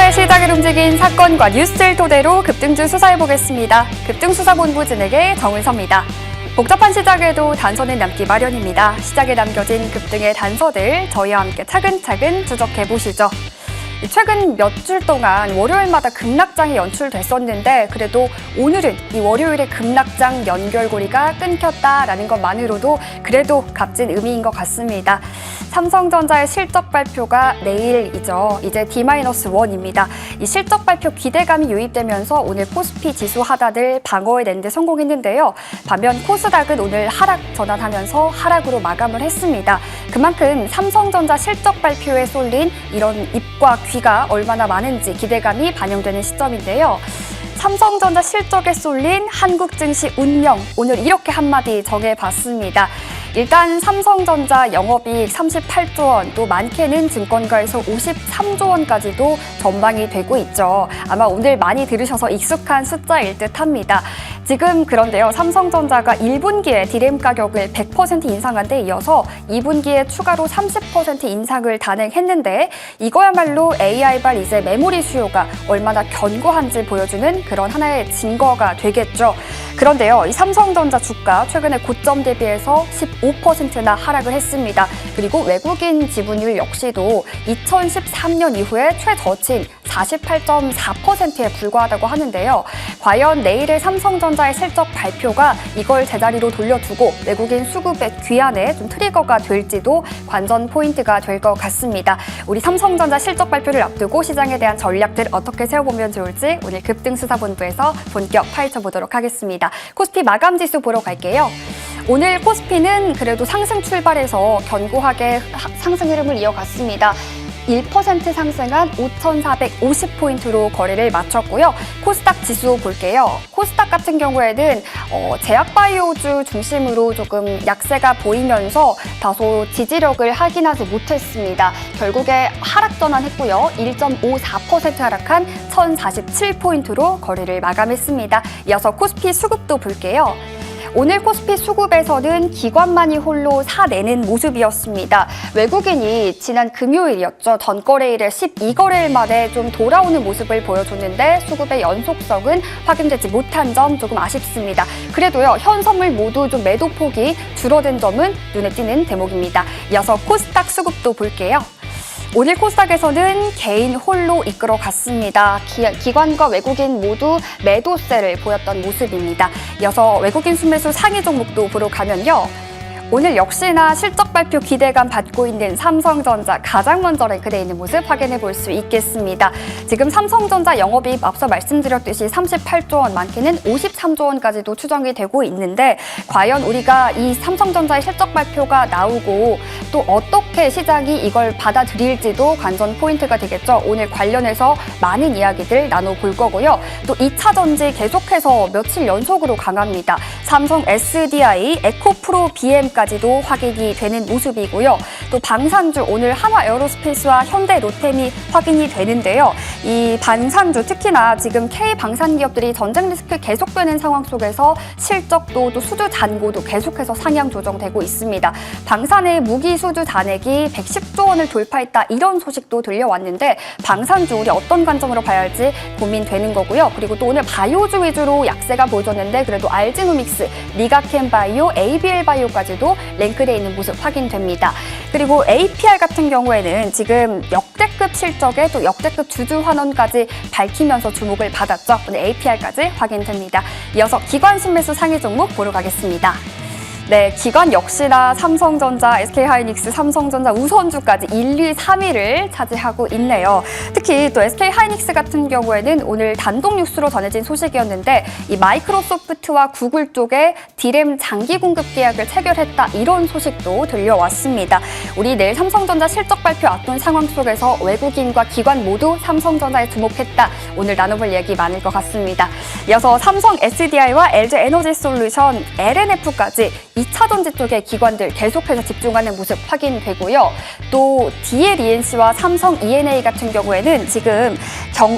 어제 시장을 움직인 사건과 뉴스를 토대로 급등주 수사해보겠습니다. 급등수사본부 진행의 정은서입니다. 복잡한 시장에도 단서는 남기 마련입니다. 시장에 남겨진 급등의 단서들 저희와 함께 차근차근 추적해보시죠. 최근 몇 주 동안 월요일마다 급락장이 연출됐었는데 그래도 오늘은 이 월요일의 급락장 연결고리가 끊겼다라는 것만으로도 그래도 값진 의미인 것 같습니다. 삼성전자의 실적 발표가 내일이죠. 이제 D-1입니다. 이 실적 발표 기대감이 유입되면서 오늘 코스피 지수 하단을 방어해낸 데 성공했는데요. 반면 코스닥은 오늘 하락 전환하면서 하락으로 마감을 했습니다. 그만큼 삼성전자 실적 발표에 쏠린 이런 입과 귀가 얼마나 많은지 기대감이 반영되는 시점인데요. 삼성전자 실적에 쏠린 한국 증시 운명, 오늘 이렇게 한마디 정해봤습니다. 일단 삼성전자 영업이익 38조 원, 또 많게는 증권가에서 53조 원까지도 전망이 되고 있죠. 아마 오늘 많이 들으셔서 익숙한 숫자일 듯합니다. 지금 그런데요, 삼성전자가 1분기에 디램 가격을 100% 인상한 데 이어서 2분기에 추가로 30% 인상을 단행했는데 이거야말로 AI발 이제 메모리 수요가 얼마나 견고한지 보여주는 그런 하나의 증거가 되겠죠. 그런데요, 이 삼성전자 주가 최근에 고점 대비해서 15%나 하락을 했습니다. 그리고 외국인 지분율 역시도 2013년 이후에 최저치인 48.4%에 불과하다고 하는데요. 과연 내일의 삼성전자의 실적 발표가 이걸 제자리로 돌려두고 외국인 수급의 귀환에 좀 트리거가 될지도 관전 포인트가 될 것 같습니다. 우리 삼성전자 실적 발표를 앞두고 시장에 대한 전략들 어떻게 세워보면 좋을지 오늘 급등수사본부에서 본격 파헤쳐보도록 하겠습니다. 코스피 마감지수 보러 갈게요. 오늘 코스피는 그래도 상승 출발해서 견고하게 상승 흐름을 이어갔습니다. 1% 상승한 5,450포인트로 거래를 마쳤고요. 코스닥 지수 볼게요. 코스닥 같은 경우에는 제약바이오주 중심으로 조금 약세가 보이면서 다소 지지력을 확인하지 못했습니다. 결국에 하락 전환했고요. 1.54% 하락한 1,047포인트로 거래를 마감했습니다. 이어서 코스피 수급도 볼게요. 오늘 코스피 수급에서는 기관만이 홀로 사내는 모습이었습니다. 외국인이 지난 금요일이었죠. 전거래일에 12거래일 만에 좀 돌아오는 모습을 보여줬는데 수급의 연속성은 확인되지 못한 점 조금 아쉽습니다. 그래도요, 현 선물 모두 좀 매도폭이 줄어든 점은 눈에 띄는 대목입니다. 이어서 코스닥 수급도 볼게요. 오늘 코스닥에서는 개인 홀로 이끌어갔습니다. 기관과 외국인 모두 매도세를 보였던 모습입니다. 이어서 외국인 순매수 상위 종목도 보러 가면요. 오늘 역시나 실적 발표 기대감 받고 있는 삼성전자 가장 먼저 랭크되어 있는 모습 확인해 볼 수 있겠습니다. 지금 삼성전자 영업이익 앞서 말씀드렸듯이 38조 원, 많게는 53조 원까지도 추정이 되고 있는데 과연 우리가 이 삼성전자의 실적 발표가 나오고 또 어떻게 시장이 이걸 받아들일지도 관전 포인트가 되겠죠. 오늘 관련해서 많은 이야기들 나눠볼 거고요. 또 2차 전지 계속해서 며칠 연속으로 강합니다. 삼성 SDI, 에코프로 BM까지도 확인이 되는 모습이고요. 또 방산주 오늘 한화에어로스페이스와 현대로템이 확인이 되는데요. 이 방산주 특히나 지금 K방산기업들이 전쟁 리스크 계속되는 상황 속에서 실적도 또 수주 잔고도 계속해서 상향 조정되고 있습니다. 방산의 무기 수주 잔액이 110조 원을 돌파했다 이런 소식도 들려왔는데 방산주 우리 어떤 관점으로 봐야 할지 고민되는 거고요. 그리고 또 오늘 바이오주 위주로 약세가 보여줬는데 그래도 알지노믹스, 니가캔바이오, ABL바이오까지도 랭크되어 있는 모습 확인됩니다. 그리고 APR 같은 경우에는 지금 역대급 실적에 또 역대급 주주 환원까지 밝히면서 주목을 받았죠. 오늘 APR까지 확인됩니다. 이어서 기관 순매수 상위 종목 보러 가겠습니다. 네, 기관 역시나 삼성전자, SK하이닉스, 삼성전자 우선주까지 1, 2, 3위를 차지하고 있네요. 특히 또 SK하이닉스 같은 경우에는 오늘 단독 뉴스로 전해진 소식이었는데 이 마이크로소프트와 구글 쪽에 디램 장기 공급 계약을 체결했다 이런 소식도 들려왔습니다. 우리 내일 삼성전자 실적 발표 앞둔 상황 속에서 외국인과 기관 모두 삼성전자에 주목했다. 오늘 나눠볼 얘기 많을 것 같습니다. 이어서 삼성 SDI와 LG에너지솔루션, LNF까지 2차 전지 쪽에 기관들 계속해서 집중하는 모습 확인되고요. 또 DLENC와 삼성 E&A 같은 경우에는 지금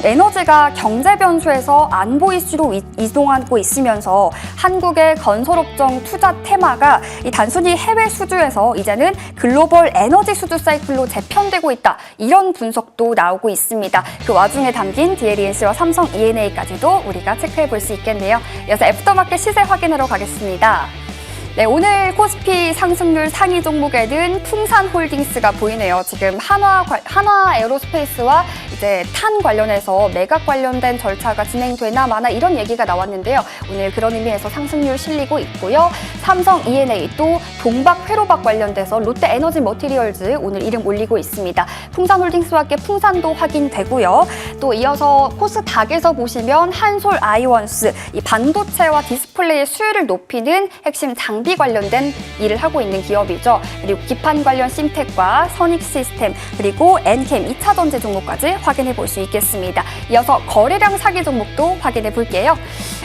에너지가 경제 변수에서 안보 이슈로 이동하고 있으면서 한국의 건설업종 투자 테마가 이 단순히 해외 수주에서 이제는 글로벌 에너지 수주 사이클로 재편되고 있다. 이런 분석도 나오고 있습니다. 그 와중에 담긴 DLENC와 삼성 E&A까지도 우리가 체크해 볼 수 있겠네요. 이어서 애프터마켓 시세 확인하러 가겠습니다. 네, 오늘 코스피 상승률 상위 종목에는 풍산홀딩스가 보이네요. 지금 한화 에어로스페이스와 이제 탄 관련해서 매각 관련된 절차가 진행되나 마나 이런 얘기가 나왔는데요. 오늘 그런 의미에서 상승률 실리고 있고요. 삼성 E&A 또 동박 회로박 관련돼서 롯데 에너지 머티리얼즈 오늘 이름 올리고 있습니다. 풍산홀딩스와 함께 풍산도 확인되고요. 또 이어서 코스닥에서 보시면 한솔 아이원스 이 반도체와 디스플레이의 수요를 높이는 핵심 장비 관련된 일을 하고 있는 기업이죠. 그리고 기판 관련 심텍과 선익 시스템 그리고 엔캠 2차 전지 종목까지 확인해 볼 수 있겠습니다. 이어서 거래량 사기 종목도 확인해 볼게요.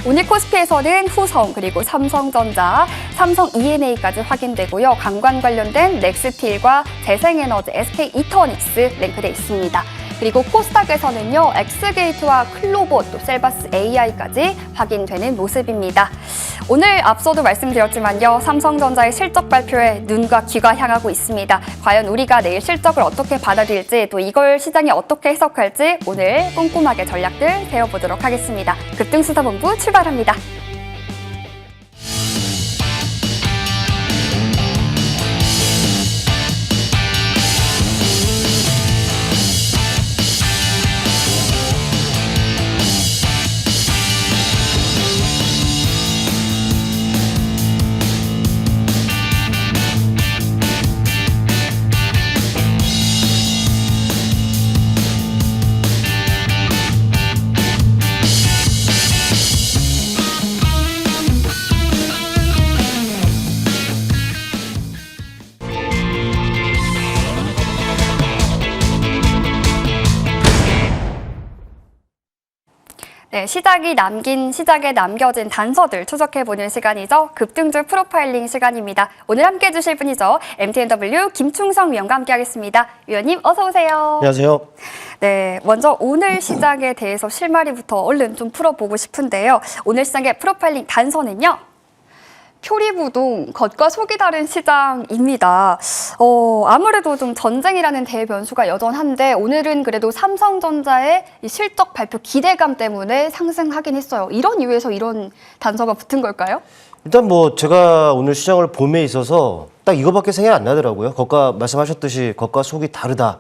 오늘 코스피에서는 후성 그리고 삼성전자, 삼성 E&A까지 확인되고요. 관광 관련된 넥스틸과 재생에너지, SK 이터닉스 랭크돼 있습니다. 그리고 코스닥에서는요, 엑스게이트와 클로봇, 또 셀바스 AI까지 확인되는 모습입니다. 오늘 앞서도 말씀드렸지만요, 삼성전자의 실적 발표에 눈과 귀가 향하고 있습니다. 과연 우리가 내일 실적을 어떻게 받아들일지, 또 이걸 시장이 어떻게 해석할지 오늘 꼼꼼하게 전략들 세워보도록 하겠습니다. 급등수사본부 출발합니다. 네, 시작에 남겨진 단서들 추적해보는 시간이죠. 급등주 프로파일링 시간입니다. 오늘 함께 해주실 분이죠. MTNW 김충성 위원과 함께하겠습니다. 위원님 어서 오세요. 안녕하세요. 네, 먼저 오늘 시장에 대해서 실마리부터 얼른 좀 풀어보고 싶은데요. 오늘 시장의 프로파일링 단서는요. 표리부동, 겉과 속이 다른 시장입니다. 아무래도 좀 전쟁이라는 대변수가 여전한데 오늘은 그래도 삼성전자의 이 실적 발표 기대감 때문에 상승하긴 했어요. 이런 이유에서 이런 단서가 붙은 걸까요? 일단 뭐 제가 오늘 시장을 봄에 있어서 딱 이거밖에 생각이 안 나더라고요. 겉과 말씀하셨듯이 겉과 속이 다르다.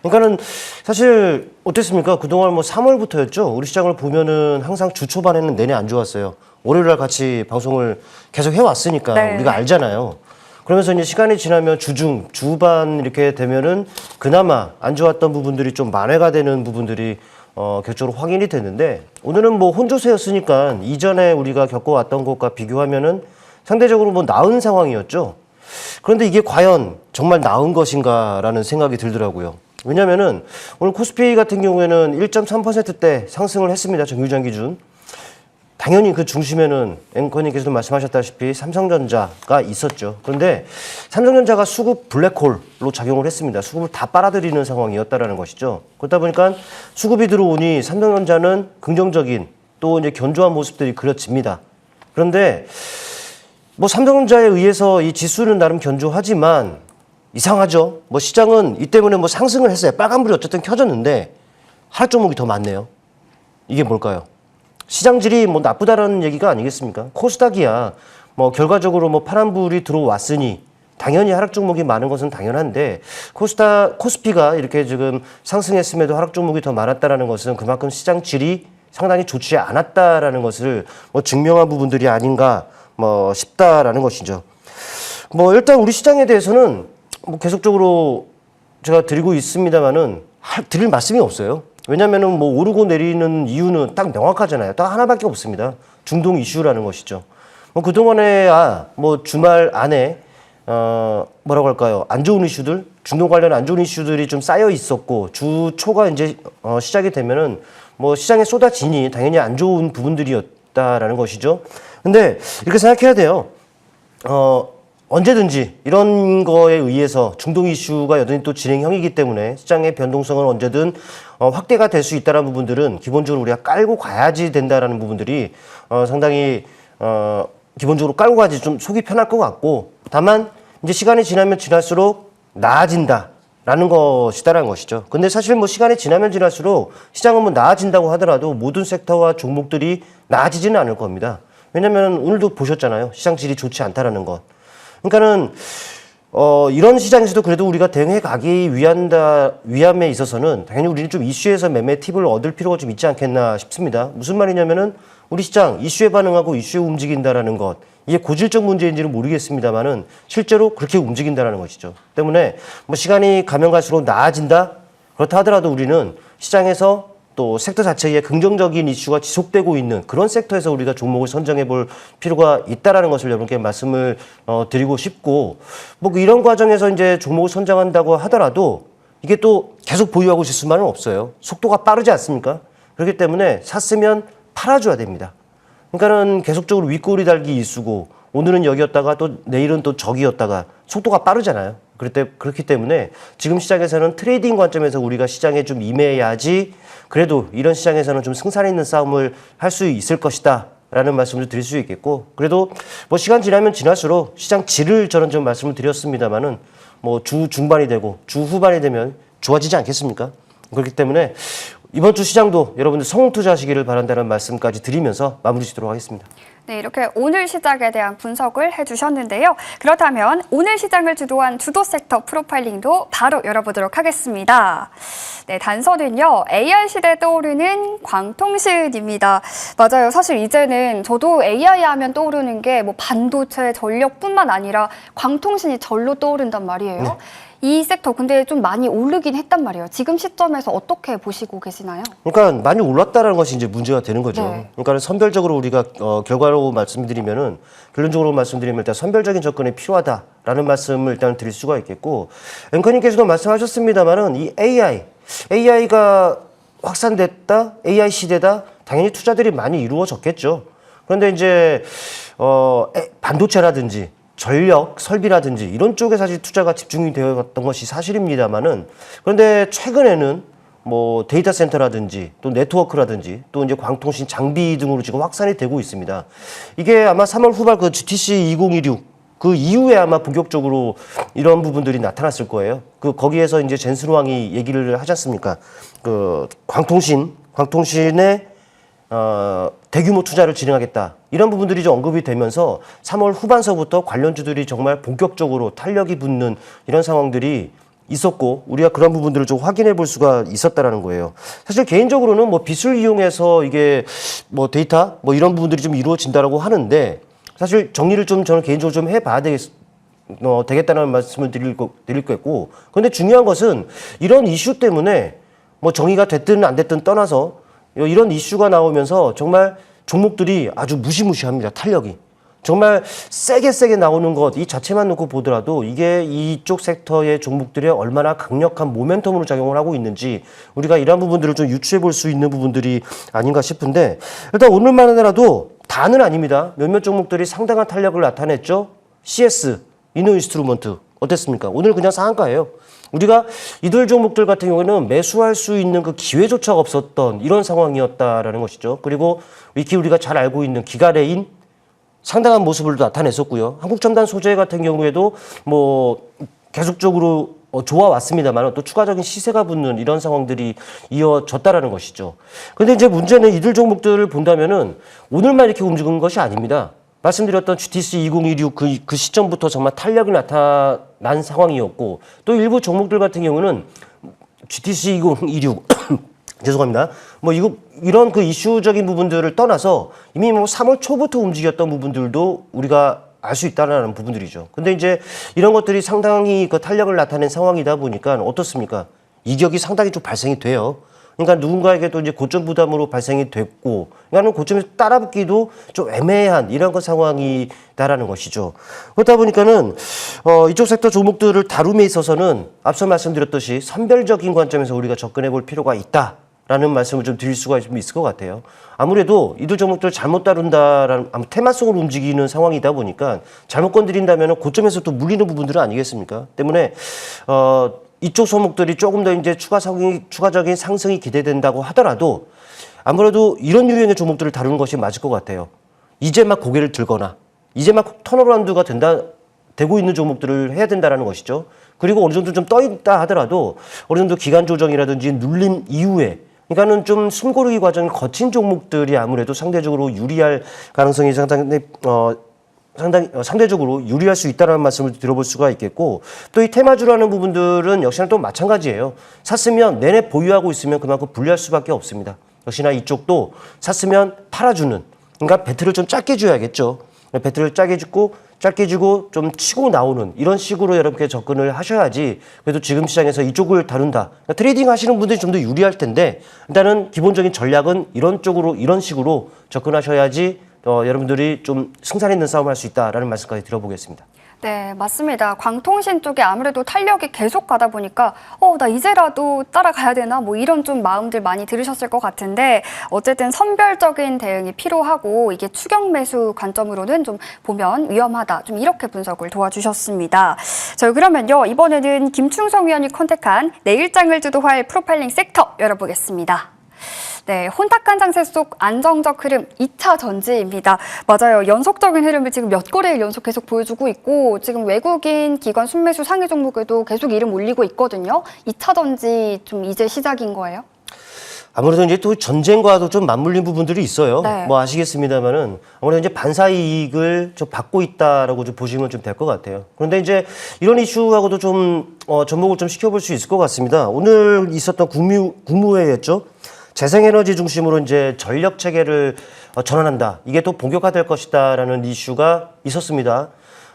그러니까는 사실 어땠습니까? 그동안 뭐 3월부터였죠. 우리 시장을 보면은 항상 주 초반에는 내내 안 좋았어요. 월요일날 같이 방송을 계속 해왔으니까 네. 우리가 알잖아요. 그러면서 이제 시간이 지나면 주중, 주반 이렇게 되면은 그나마 안 좋았던 부분들이 좀 만회가 되는 부분들이 격적으로 확인이 됐는데 오늘은 뭐 혼조세였으니까 이전에 우리가 겪어왔던 것과 비교하면은 상대적으로 뭐 나은 상황이었죠. 그런데 이게 과연 정말 나은 것인가라는 생각이 들더라고요. 왜냐면은 오늘 코스피 같은 경우에는 1.3%대 상승을 했습니다. 정유장 기준. 당연히 그 중심에는 앵커님께서도 말씀하셨다시피 삼성전자가 있었죠. 그런데 삼성전자가 수급 블랙홀로 작용을 했습니다. 수급을 다 빨아들이는 상황이었다라는 것이죠. 그렇다 보니까 수급이 들어오니 삼성전자는 긍정적인 또 이제 견조한 모습들이 그려집니다. 그런데 뭐 삼성전자에 의해서 이 지수는 나름 견조하지만 이상하죠. 뭐 시장은 이 때문에 뭐 상승을 했어요. 빨간불이 어쨌든 켜졌는데 하락 종목이 더 많네요. 이게 뭘까요? 시장질이 뭐 나쁘다라는 얘기가 아니겠습니까? 코스닥이야. 뭐 결과적으로 뭐 파란불이 들어왔으니 당연히 하락 종목이 많은 것은 당연한데 코스피가 이렇게 지금 상승했음에도 하락 종목이 더 많았다라는 것은 그만큼 시장질이 상당히 좋지 않았다라는 것을 뭐 증명한 부분들이 아닌가 뭐 싶다라는 것이죠. 뭐 일단 우리 시장에 대해서는 뭐 계속적으로 제가 드리고 있습니다만은 드릴 말씀이 없어요. 왜냐면은 뭐 오르고 내리는 이유는 딱 명확하잖아요. 딱 하나밖에 없습니다. 중동 이슈라는 것이죠. 뭐 그동안에 뭐 주말 안에 뭐라고 할까요? 안 좋은 이슈들, 중동 관련 안 좋은 이슈들이 좀 쌓여 있었고 주 초가 이제 시작이 되면은 뭐 시장에 쏟아지니 당연히 안 좋은 부분들이었다라는 것이죠. 근데 이렇게 생각해야 돼요. 언제든지 이런 거에 의해서 중동 이슈가 여전히 또 진행형이기 때문에 시장의 변동성은 언제든 확대가 될 수 있다는 부분들은 기본적으로 우리가 깔고 가야지 된다라는 부분들이 상당히 기본적으로 깔고 가야지 좀 속이 편할 것 같고, 다만 이제 시간이 지나면 지날수록 나아진다라는 것이다라는 것이죠. 근데 사실 뭐 시간이 지나면 지날수록 시장은 뭐 나아진다고 하더라도 모든 섹터와 종목들이 나아지지는 않을 겁니다. 왜냐면 오늘도 보셨잖아요. 시장 질이 좋지 않다라는 것. 그러니까는 이런 시장에서도 그래도 우리가 대응해 가기 위함에 있어서는 당연히 우리는 좀 이슈에서 매매 팁을 얻을 필요가 좀 있지 않겠나 싶습니다. 무슨 말이냐면은 우리 시장 이슈에 반응하고 이슈에 움직인다라는 것, 이게 고질적 문제인지는 모르겠습니다만은 실제로 그렇게 움직인다라는 것이죠. 때문에 뭐 시간이 가면 갈수록 나아진다, 그렇다 하더라도 우리는 시장에서 또 섹터 자체에 긍정적인 이슈가 지속되고 있는 그런 섹터에서 우리가 종목을 선정해 볼 필요가 있다라는 것을 여러분께 말씀을 드리고 싶고, 뭐 이런 과정에서 이제 종목을 선정한다고 하더라도 이게 또 계속 보유하고 있을 수만은 없어요. 속도가 빠르지 않습니까? 그렇기 때문에 샀으면 팔아줘야 됩니다. 그러니까는 계속적으로 윗꼬리 달기 이수고, 오늘은 여기였다가 또 내일은 또 저기였다가 속도가 빠르잖아요. 그렇기 때문에 지금 시장에서는 트레이딩 관점에서 우리가 시장에 좀 임해야지 그래도 이런 시장에서는 좀 승산 있는 싸움을 할 수 있을 것이다 라는 말씀을 드릴 수 있겠고, 그래도 뭐 시간 지나면 지날수록 시장 질을 저는 좀 말씀을 드렸습니다만은 뭐 주 중반이 되고 주 후반이 되면 좋아지지 않겠습니까? 그렇기 때문에 이번 주 시장도 여러분들 성공 투자하시기를 바란다는 말씀까지 드리면서 마무리 짓도록 하겠습니다. 네, 이렇게 오늘 시장에 대한 분석을 해주셨는데요. 그렇다면 오늘 시장을 주도한 주도 섹터 프로파일링도 바로 열어보도록 하겠습니다. 네, 단서는요, AI 시대에 떠오르는 광통신입니다. 맞아요. 사실 이제는 저도 AI 하면 떠오르는 게 뭐 반도체, 전력뿐만 아니라 광통신이 절로 떠오른단 말이에요. 네. 이 섹터 근데 좀 많이 오르긴 했단 말이에요. 지금 시점에서 어떻게 보시고 계시나요? 그러니까 많이 올랐다라는 것이 이제 문제가 되는 거죠. 네. 그러니까 선별적으로 우리가 결과로 말씀드리면은, 결론적으로 말씀드리면 일단 선별적인 접근이 필요하다라는 말씀을 일단 드릴 수가 있겠고, 앵커님께서도 말씀하셨습니다만은 이 AI가 확산됐다, AI 시대다, 당연히 투자들이 많이 이루어졌겠죠. 그런데 이제 반도체라든지 전력, 설비라든지 이런 쪽에 사실 투자가 집중이 되었던 것이 사실입니다만은, 그런데 최근에는 뭐 데이터 센터라든지 또 네트워크라든지 또 이제 광통신 장비 등으로 지금 확산이 되고 있습니다. 이게 아마 3월 후반 그 GTC 2016 그 이후에 아마 본격적으로 이런 부분들이 나타났을 거예요. 거기에서 이제 젠슨 왕이 얘기를 하지 않습니까? 광통신의 대규모 투자를 진행하겠다. 이런 부분들이 좀 언급이 되면서 3월 후반서부터 관련주들이 정말 본격적으로 탄력이 붙는 이런 상황들이 있었고, 우리가 그런 부분들을 좀 확인해 볼 수가 있었다라는 거예요. 사실 개인적으로는 뭐 빚을 이용해서 이게 뭐 데이터 뭐 이런 부분들이 좀 이루어진다라고 하는데, 사실 정리를 좀 저는 개인적으로 좀 해봐야 되겠다는 말씀을 드릴 거고, 그런데 중요한 것은 이런 이슈 때문에 뭐 정의가 됐든 안 됐든 떠나서 이런 이슈가 나오면서 정말 종목들이 아주 무시무시합니다. 탄력이. 정말 세게 나오는 것 이 자체만 놓고 보더라도 이게 이쪽 섹터의 종목들이 얼마나 강력한 모멘텀으로 작용을 하고 있는지 우리가 이런 부분들을 좀 유추해 볼 수 있는 부분들이 아닌가 싶은데, 일단 오늘만 하더라도 다는 아닙니다. 몇몇 종목들이 상당한 탄력을 나타냈죠. CS, 이노인스트루먼트 어땠습니까? 오늘 그냥 상한가예요. 우리가 이들 종목들 같은 경우에는 매수할 수 있는 그 기회조차 없었던 이런 상황이었다라는 것이죠. 그리고 우리가 잘 알고 있는 기가레인 상당한 모습을 나타냈었고요. 한국첨단 소재 같은 경우에도 뭐 계속적으로 좋아왔습니다만 또 추가적인 시세가 붙는 이런 상황들이 이어졌다라는 것이죠. 그런데 이제 문제는 이들 종목들을 본다면은 오늘만 이렇게 움직인 것이 아닙니다. 말씀드렸던 GTC 2016 그 시점부터 정말 탄력이 나타난 상황이었고, 또 일부 종목들 같은 경우는 GTC 2016 죄송합니다. 뭐 이런 그 이슈적인 부분들을 떠나서 이미 뭐 3월 초부터 움직였던 부분들도 우리가 알 수 있다는 부분들이죠. 근데 이제 이런 것들이 상당히 그 탄력을 나타낸 상황이다 보니까 어떻습니까? 이격이 상당히 좀 발생이 돼요. 그러니까 누군가에게도 이제 고점 부담으로 발생이 됐고, 그러니까 고점에서 따라붙기도 좀 애매한 이런 그 상황이다라는 것이죠. 그렇다 보니까는 이쪽 섹터 종목들을 다룸에 있어서는 앞서 말씀드렸듯이 선별적인 관점에서 우리가 접근해 볼 필요가 있다. 라는 말씀을 좀 드릴 수가 좀 있을 것 같아요. 아무래도 이들 종목들 잘못 다룬다라는 테마성으로 움직이는 상황이다 보니까 잘못 건드린다면 고점에서 또 물리는 부분들은 아니겠습니까? 때문에 이쪽 종목들이 조금 더 이제 추가적인 상승이 기대된다고 하더라도 아무래도 이런 유형의 종목들을 다루는 것이 맞을 것 같아요. 이제 막 고개를 들거나 이제 막 턴어라운드가 되고 있는 종목들을 해야 된다는 것이죠. 그리고 어느 정도 좀 떠 있다 하더라도 어느 정도 기간 조정이라든지 눌림 이후에 그러니까는 좀 숨고르기 과정이 거친 종목들이 아무래도 상대적으로 유리할 가능성이 상대적으로 유리할 수 있다는 말씀을 들어볼 수가 있겠고 또 이 테마주라는 부분들은 역시나 또 마찬가지예요. 샀으면 내내 보유하고 있으면 그만큼 불리할 수밖에 없습니다. 역시나 이쪽도 샀으면 팔아주는 그러니까 배틀을 좀 짧게 줘야겠죠. 배틀을 짧게 주고 좀 치고 나오는 이런 식으로 여러분께 접근을 하셔야지 그래도 지금 시장에서 이쪽을 다룬다. 그러니까 트레이딩 하시는 분들이 좀 더 유리할 텐데 일단은 기본적인 전략은 이런 식으로 접근하셔야지 여러분들이 좀 승산 있는 싸움을 할 수 있다라는 말씀까지 드려보겠습니다. 네, 맞습니다. 광통신 쪽에 아무래도 탄력이 계속 가다 보니까 나 이제라도 따라가야 되나 뭐 이런 좀 마음들 많이 들으셨을 것 같은데 어쨌든 선별적인 대응이 필요하고 이게 추격 매수 관점으로는 좀 보면 위험하다. 좀 이렇게 분석을 도와주셨습니다. 자, 그러면요. 이번에는 김충성 위원이 컨택한 내일장을 주도할 프로파일링 섹터 열어보겠습니다. 네, 혼탁한 장세 속 안정적 흐름 2차 전지입니다. 맞아요. 연속적인 흐름을 지금 몇 거래일 연속 계속 보여주고 있고 지금 외국인 기관 순매수 상위 종목에도 계속 이름 올리고 있거든요. 2차 전지 좀 이제 시작인 거예요? 아무래도 이제 또 전쟁과도 좀 맞물린 부분들이 있어요. 네. 뭐 아시겠습니다만은 아무래도 이제 반사 이익을 좀 받고 있다라고 좀 보시면 좀 될 것 같아요. 그런데 이제 이런 이슈하고도 좀 접목을 좀 시켜볼 수 있을 것 같습니다. 오늘 있었던 국무회의였죠. 재생에너지 중심으로 이제 전력 체계를 전환한다. 이게 또 본격화될 것이다라는 이슈가 있었습니다.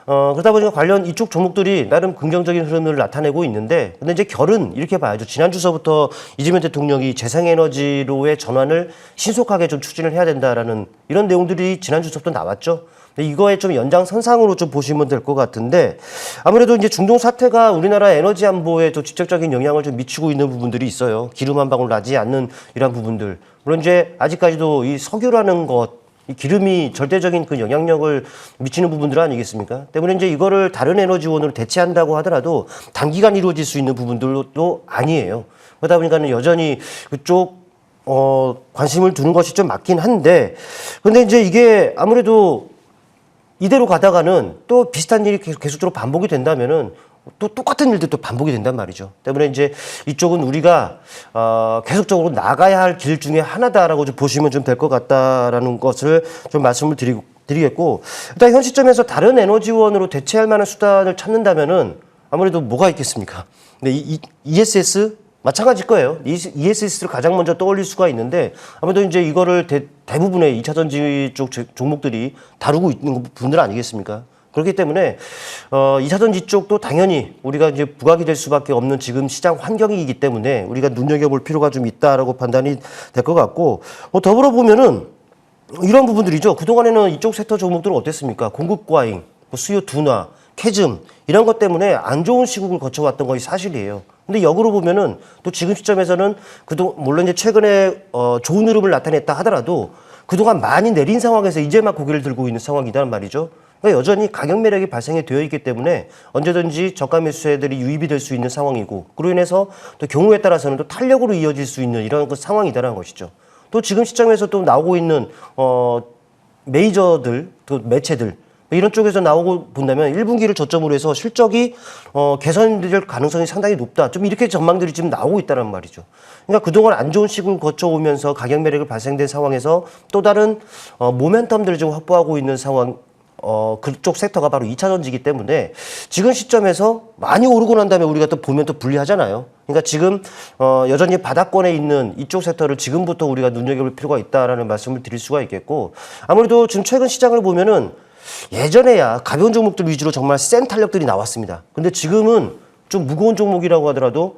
그러다 보니까 관련 이쪽 종목들이 나름 긍정적인 흐름을 나타내고 있는데, 근데 이제 결은 이렇게 봐야죠. 지난주서부터 이재명 대통령이 재생에너지로의 전환을 신속하게 좀 추진을 해야 된다라는 이런 내용들이 지난주서부터 나왔죠. 이거에 좀 연장선상으로 좀 보시면 될 것 같은데 아무래도 이제 중동 사태가 우리나라 에너지 안보에 또 직접적인 영향을 좀 미치고 있는 부분들이 있어요. 기름 한 방울 나지 않는 이런 부분들. 물론 이제 아직까지도 이 석유라는 것, 이 기름이 절대적인 그 영향력을 미치는 부분들 아니겠습니까? 때문에 이제 이거를 다른 에너지원으로 대체한다고 하더라도 단기간 이루어질 수 있는 부분들도 아니에요. 그러다 보니까는 여전히 그쪽 관심을 두는 것이 좀 맞긴 한데 근데 이제 이게 아무래도 이대로 가다가는 또 비슷한 일이 계속적으로 반복이 된다면은 또 똑같은 일도 또 반복이 된단 말이죠. 때문에 이제 이쪽은 우리가 계속적으로 나가야 할 길 중에 하나다라고 좀 보시면 좀 될 것 같다라는 것을 좀 말씀을 드리겠고 일단 현 시점에서 다른 에너지원으로 대체할 만한 수단을 찾는다면은 아무래도 뭐가 있겠습니까? 근데 ESS 마찬가지일 거예요. ESS를 가장 먼저 떠올릴 수가 있는데 아무래도 이제 이거를 대부분의 2차 전지 쪽 종목들이 다루고 있는 분들 아니겠습니까? 그렇기 때문에 2차 전지 쪽도 당연히 우리가 이제 부각이 될 수밖에 없는 지금 시장 환경이기 때문에 우리가 눈여겨볼 필요가 좀 있다라고 판단이 될 것 같고 더불어 보면은 이런 부분들이죠. 그동안에는 이쪽 섹터 종목들은 어땠습니까? 공급 과잉, 수요 둔화, 캐즘 이런 것 때문에 안 좋은 시국을 거쳐왔던 것이 사실이에요. 근데 역으로 보면은 또 지금 시점에서는 물론 이제 최근에 좋은 흐름을 나타냈다 하더라도 그동안 많이 내린 상황에서 이제 막 고개를 들고 있는 상황이란 말이죠. 그러니까 여전히 가격 매력이 발생이 되어 있기 때문에 언제든지 저가 매수세들이 유입이 될 수 있는 상황이고 그로 인해서 또 경우에 따라서는 또 탄력으로 이어질 수 있는 이런 그 상황이다라는 것이죠. 또 지금 시점에서 또 나오고 있는 메이저들, 또 매체들 이런 쪽에서 나오고 본다면 1분기를 저점으로 해서 실적이 개선될 가능성이 상당히 높다. 좀 이렇게 전망들이 지금 나오고 있다는 말이죠. 그러니까 그동안 안 좋은 시국을 거쳐오면서 가격 매력이 발생된 상황에서 또 다른 모멘텀들을 좀 확보하고 있는 상황 그쪽 섹터가 바로 2차 전지이기 때문에 지금 시점에서 많이 오르고 난 다음에 우리가 또 보면 또 불리하잖아요. 그러니까 지금 여전히 바닥권에 있는 이쪽 섹터를 지금부터 우리가 눈여겨볼 필요가 있다라는 말씀을 드릴 수가 있겠고 아무래도 지금 최근 시장을 보면은 예전에야 가벼운 종목들 위주로 정말 센 탄력들이 나왔습니다. 근데 지금은 좀 무거운 종목이라고 하더라도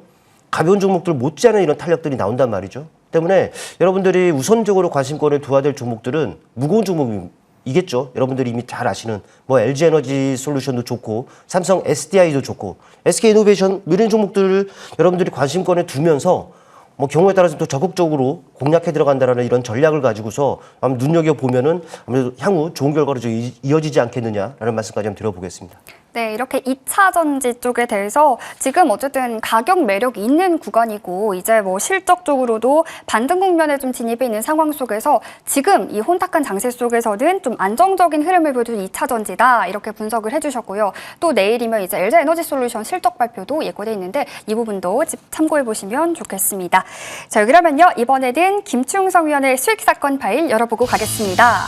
가벼운 종목들 못지않은 이런 탄력들이 나온단 말이죠. 때문에 여러분들이 우선적으로 관심권을 둬야 될 종목들은 무거운 종목이겠죠. 여러분들이 이미 잘 아시는 뭐 LG에너지 솔루션도 좋고 삼성 SDI도 좋고 SK이노베이션 이런 종목들을 여러분들이 관심권에 두면서 뭐 경우에 따라서 또 적극적으로 공략해 들어간다라는 이런 전략을 가지고서 한번 눈여겨보면은 아무래도 향후 좋은 결과로 좀 이어지지 않겠느냐라는 말씀까지 한번 드려보겠습니다. 네, 이렇게 2차 전지 쪽에 대해서 지금 어쨌든 가격 매력이 있는 구간이고 이제 뭐 실적적으로도 반등 국면에 좀 진입해 있는 상황 속에서 지금 이 혼탁한 장세 속에서는 좀 안정적인 흐름을 보여주는 2차 전지다 이렇게 분석을 해주셨고요. 또 내일이면 이제 LG 에너지 솔루션 실적 발표도 예고돼 있는데 이 부분도 참고해 보시면 좋겠습니다. 자, 그러면요 이번에는 김충성 위원의 수익 사건 파일 열어보고 가겠습니다.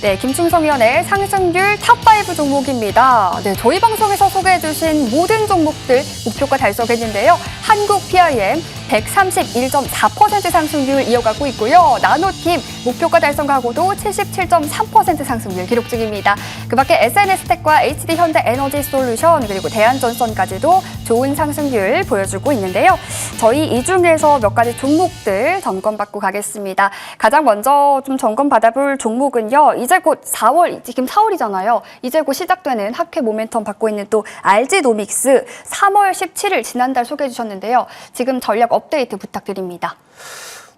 네, 김충성 위원의 상승률 탑5 종목입니다. 네, 저희 방송에서 소개해주신 모든 종목들 목표가 달성했는데요. 한국 PIM 131.4% 상승률 이어가고 있고요. 나노팀 목표가 달성하고도 77.3% 상승률 기록 중입니다. 그 밖에 SNS텍과 HD현대에너지 솔루션 그리고 대한전선까지도 좋은 상승률 보여주고 있는데요. 저희 이 중에서 몇 가지 종목들 점검받고 가겠습니다. 가장 먼저 좀 점검받아볼 종목은요. 이제 곧 4월, 지금 4월이잖아요. 이제 곧 시작되는 학회 모멘텀 받고 있는 또 RG노믹스 3월 17일 지난달 소개해 주셨는데요. 지금 전략 업데이트 부탁드립니다.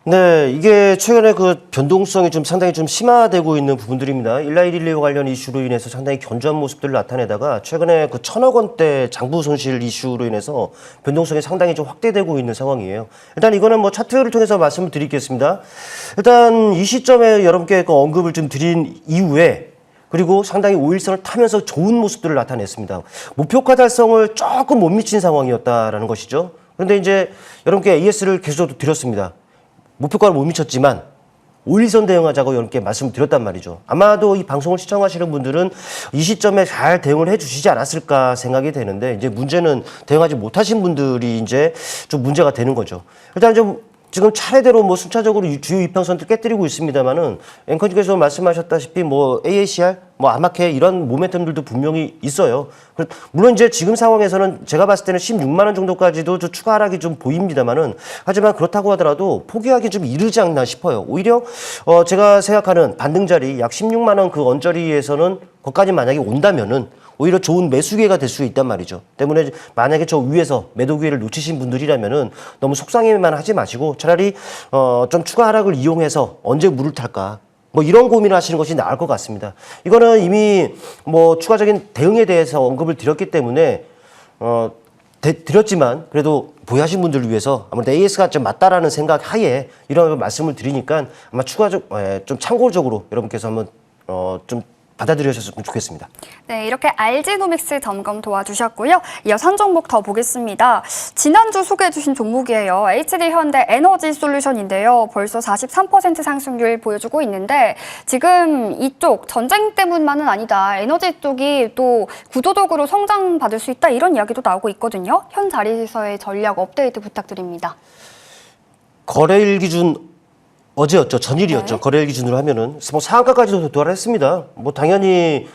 네, 이게 최근에 그 변동성이 좀 상당히 좀 심화되고 있는 부분들입니다. 19112 관련 이슈로 인해서 상당히 견조한 모습들을 나타내다가 최근에 그 1,000억 원대 장부 손실 이슈로 인해서 변동성이 상당히 좀 확대되고 있는 상황이에요. 일단 이거는 뭐 차트를 통해서 말씀을 드리겠습니다. 일단 이 시점에 여러분께 그 언급을 좀 드린 이후에 그리고 상당히 5일선을 타면서 좋은 모습들을 나타냈습니다. 목표가 달성을 조금 못 미친 상황이었다라는 것이죠. 그런데 이제 여러분께 AS를 계속 드렸습니다. 목표가를 못 미쳤지만 5일선 대응하자고 여러분께 말씀을 드렸단 말이죠. 아마도 이 방송을 시청하시는 분들은 이 시점에 잘 대응을 해 주시지 않았을까 생각이 되는데 이제 문제는 대응하지 못하신 분들이 이제 좀 문제가 되는 거죠. 일단 좀 지금 차례대로 뭐 순차적으로 주요 이평선들 깨뜨리고 있습니다만은 앵커님께서 말씀하셨다시피 뭐 AACR, 뭐 아마케 이런 모멘텀들도 분명히 있어요. 물론 이제 지금 상황에서는 제가 봤을 때는 16만 원 정도까지도 좀 추가 하락이 좀 보입니다만은 하지만 그렇다고 하더라도 포기하기 좀 이르지 않나 싶어요. 오히려 제가 생각하는 반등 자리 약 16만 원 그 언저리에서는 거기까지 만약에 온다면은 오히려 좋은 매수 기회가 될 수 있단 말이죠. 때문에 만약에 저 위에서 매도 기회를 놓치신 분들이라면은 너무 속상해만 하지 마시고 차라리 좀 추가 하락을 이용해서 언제 물을 탈까 뭐 이런 고민을 하시는 것이 나을 것 같습니다. 이거는 이미 뭐 추가적인 대응에 대해서 언급을 드렸기 때문에 드렸지만 그래도 보유하신 분들을 위해서 아무래도 AS가 좀 맞다라는 생각 하에 이런 말씀을 드리니까 아마 좀 참고적으로 여러분께서 한번 좀 받아들여주셨으면 좋겠습니다. 네, 이렇게 RG노믹스 점검 도와주셨고요. 이어서 한 종목 더 보겠습니다. 지난주 소개해주신 종목이에요. HD현대에너지 솔루션인데요. 벌써 43% 상승률 보여주고 있는데 지금 이쪽 전쟁 때문만은 아니다. 에너지 쪽이 또 구조적으로 성장받을 수 있다. 이런 이야기도 나오고 있거든요. 현 자리에서의 전략 업데이트 부탁드립니다. 거래일 기준 어제였죠. 전일이었죠. 네. 거래일 기준으로 하면은 뭐 상한가까지도 도달했습니다. 뭐 당연히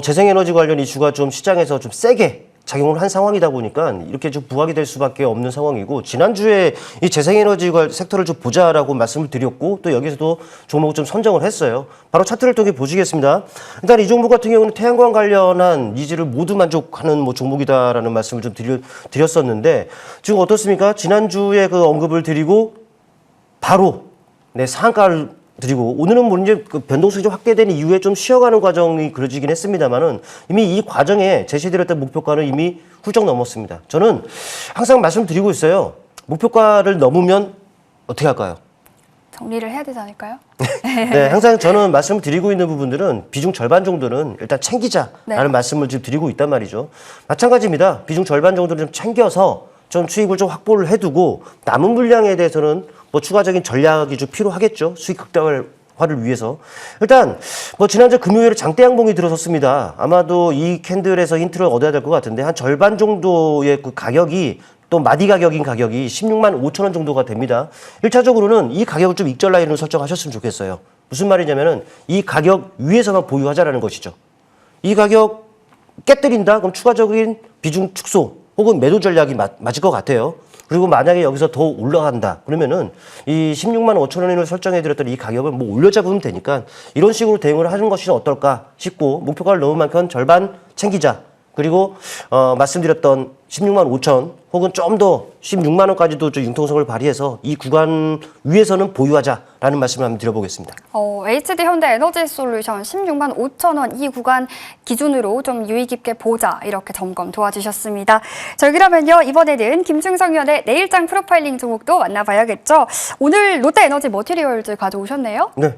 재생에너지 관련 이슈가 좀 시장에서 좀 세게 작용을 한 상황이다 보니까 이렇게 좀 부각이 될 수밖에 없는 상황이고 지난주에 이 재생에너지 섹터를 좀 보자라고 말씀을 드렸고 또 여기서도 종목을 좀 선정을 했어요. 바로 차트를 통해 보시겠습니다. 일단 이 종목 같은 경우는 태양광 관련한 니즈를 모두 만족하는 뭐 종목이다라는 말씀을 좀 드렸었는데 지금 어떻습니까? 지난주에 그 언급을 드리고 바로 네, 상한가를 드리고 오늘은 뭐 이제 그 변동성이 좀 확대된 이후에 좀 쉬어가는 과정이 그려지긴 했습니다만은 이미 이 과정에 제시드렸던 목표가는 이미 훌쩍 넘었습니다. 저는 항상 말씀드리고 있어요. 목표가를 넘으면 어떻게 할까요? 정리를 해야 되지 않을까요? 네, 항상 저는 말씀을 드리고 있는 부분들은 비중 절반 정도는 일단 챙기자라는 네. 말씀을 지금 드리고 있단 말이죠. 마찬가지입니다. 비중 절반 정도를 좀 챙겨서 좀 수익을 좀 확보를 해두고 남은 물량에 대해서는 뭐 추가적인 전략이 좀 필요하겠죠. 수익 극대화를 위해서. 일단 뭐 지난주 금요일에 장대 양봉이 들어섰습니다. 아마도 이 캔들에서 힌트를 얻어야 될 것 같은데 한 절반 정도의 그 가격이 또 마디 가격인 가격이 16만 5천 원 정도가 됩니다. 1차적으로는 이 가격을 좀 익절 라인으로 설정하셨으면 좋겠어요. 무슨 말이냐면은 이 가격 위에서만 보유하자라는 것이죠. 이 가격 깨뜨린다? 그럼 추가적인 비중 축소 혹은 매도 전략이 맞을 것 같아요. 그리고 만약에 여기서 더 올라간다 그러면은 이 16만 5천 원을 설정해드렸던 이 가격을 뭐 올려잡으면 되니까 이런 식으로 대응을 하는 것이 어떨까 싶고 목표가를 넘은 만큼 절반 챙기자 그리고 말씀드렸던 16만 5천 혹은 좀 더 16만 원까지도 좀 융통성을 발휘해서 이 구간 위에서는 보유하자라는 말씀을 한번 드려보겠습니다. HD 현대 에너지 솔루션 16만 5천 원 이 구간 기준으로 좀 유의 깊게 보자 이렇게 점검 도와주셨습니다. 저희 그러면요 이번에는 김충성 위원의 내일장 프로파일링 종목도 만나봐야겠죠. 오늘 롯데에너지 머티리얼즈 가져오셨네요. 네.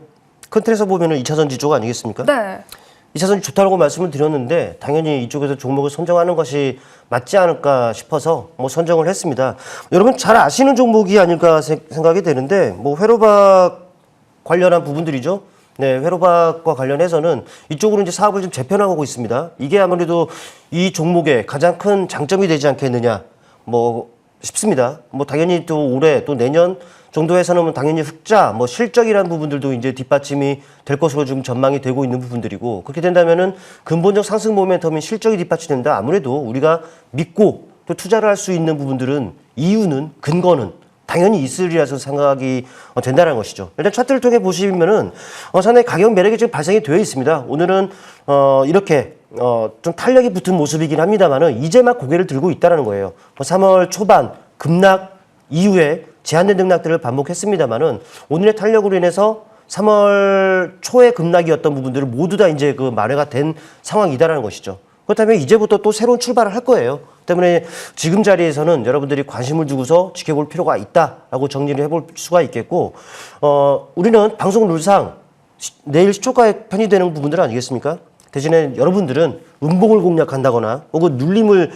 큰 틀에서 보면은 2차전 지쪽 아니겠습니까? 네. 2차전이 좋다고 말씀을 드렸는데 당연히 이쪽에서 종목을 선정하는 것이 맞지 않을까 싶어서 뭐 선정을 했습니다. 여러분 잘 아시는 종목이 아닐까 생각이 되는데 뭐 회로박 관련한 부분들이죠. 네, 회로박과 관련해서는 이쪽으로 이제 사업을 좀 재편하고 있습니다. 이게 아무래도 이 종목의 가장 큰 장점이 되지 않겠느냐 뭐 싶습니다. 뭐 당연히 또 올해 또 내년 정도에서는 당연히 흑자, 뭐 실적이라는 부분들도 이제 뒷받침이 될 것으로 좀 전망이 되고 있는 부분들이고 그렇게 된다면은 근본적 상승 모멘텀인 실적이 뒷받침된다. 아무래도 우리가 믿고 또 투자를 할 수 있는 부분들은 이유는 근거는 당연히 있으리라서 생각이 된다는 것이죠. 일단 차트를 통해 보시면은 상당히 가격 매력이 지금 발생이 되어 있습니다. 오늘은 이렇게 좀 탄력이 붙은 모습이긴 합니다만은 이제 막 고개를 들고 있다는 거예요. 3월 초반 급락 이후에 제한된 등락들을 반복했습니다만은 오늘의 탄력으로 인해서 3월 초의 급락이었던 부분들을 모두 다 이제 그 만회가 된 상황이다라는 것이죠. 그렇다면 이제부터 또 새로운 출발을 할 거예요. 때문에 지금 자리에서는 여러분들이 관심을 두고서 지켜볼 필요가 있다라고 정리를 해볼 수가 있겠고, 우리는 방송 룰상 내일 시초가에 편의되는 부분들 아니겠습니까? 대신에 여러분들은 음봉을 공략한다거나 혹은 눌림을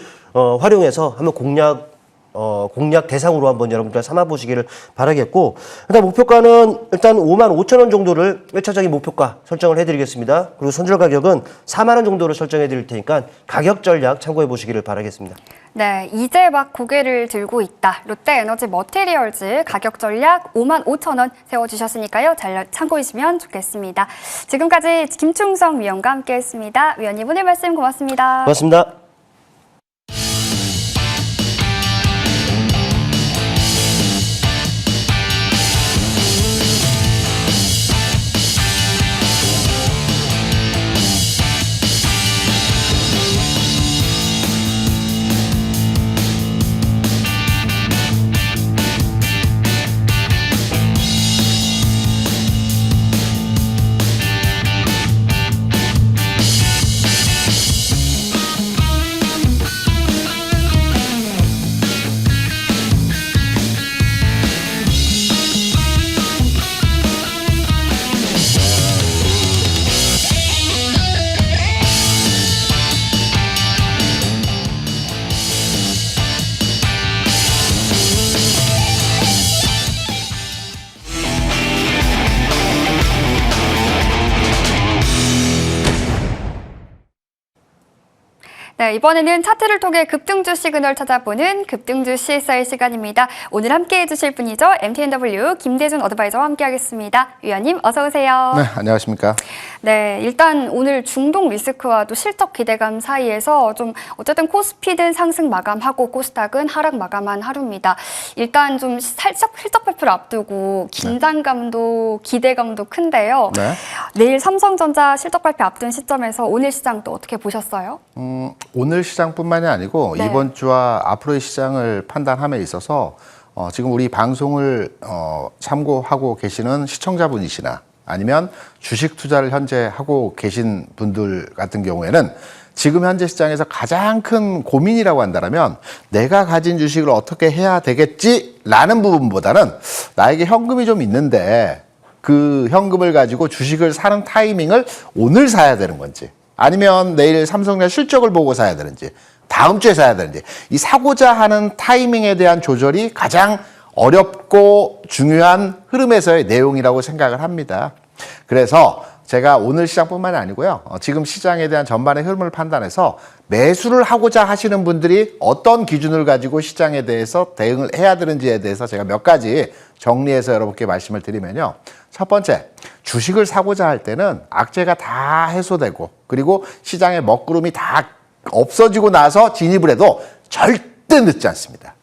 활용해서 한번 공략 대상으로 한번 여러분들 삼아보시기를 바라겠고, 일단 목표가는 일단 5만 5천 원 정도를 1차적인 목표가 설정을 해드리겠습니다. 그리고 손절 가격은 4만 원 정도로 설정해드릴 테니까 가격 전략 참고해보시기를 바라겠습니다. 네, 이제 막 고개를 들고 있다. 롯데에너지 머티리얼즈 가격 전략 5만 5천 원 세워주셨으니까요. 잘 참고해주시면 좋겠습니다. 지금까지 김충성 위원과 함께했습니다. 위원님 오늘 말씀 고맙습니다. 고맙습니다. 네, 이번에는 차트를 통해 급등주 시그널 찾아보는 급등주 CSI 시간입니다. 오늘 함께해 주실 분이죠. MTNW 김대준 어드바이저와 함께하겠습니다. 위원님 어서 오세요. 네, 안녕하십니까. 네, 일단 오늘 중동 리스크와 또 실적 기대감 사이에서 좀 어쨌든 코스피는 상승 마감하고 코스닥은 하락 마감한 하루입니다. 일단 좀 살짝 실적 발표를 앞두고 긴장감도 기대감도 큰데요. 네. 내일 삼성전자 실적 발표 앞둔 시점에서 오늘 시장 또 어떻게 보셨어요? 오늘 시장뿐만이 아니고 네. 이번 주와 앞으로의 시장을 판단함에 있어서 지금 우리 방송을 참고하고 계시는 시청자분이시나 아니면 주식 투자를 현재 하고 계신 분들 같은 경우에는 지금 현재 시장에서 가장 큰 고민이라고 한다면 내가 가진 주식을 어떻게 해야 되겠지라는 부분보다는 나에게 현금이 좀 있는데 그 현금을 가지고 주식을 사는 타이밍을 오늘 사야 되는 건지 아니면 내일 삼성전자 실적을 보고 사야 되는지 다음 주에 사야 되는지 이 사고자 하는 타이밍에 대한 조절이 가장 어렵고 중요한 흐름에서의 내용이라고 생각을 합니다. 그래서 제가 오늘 시장뿐만이 아니고요. 지금 시장에 대한 전반의 흐름을 판단해서 매수를 하고자 하시는 분들이 어떤 기준을 가지고 시장에 대해서 대응을 해야 되는지에 대해서 제가 몇 가지 정리해서 여러분께 말씀을 드리면요. 첫 번째, 주식을 사고자 할 때는 악재가 다 해소되고 그리고 시장의 먹구름이 다 없어지고 나서 진입을 해도 절대 늦지 않습니다.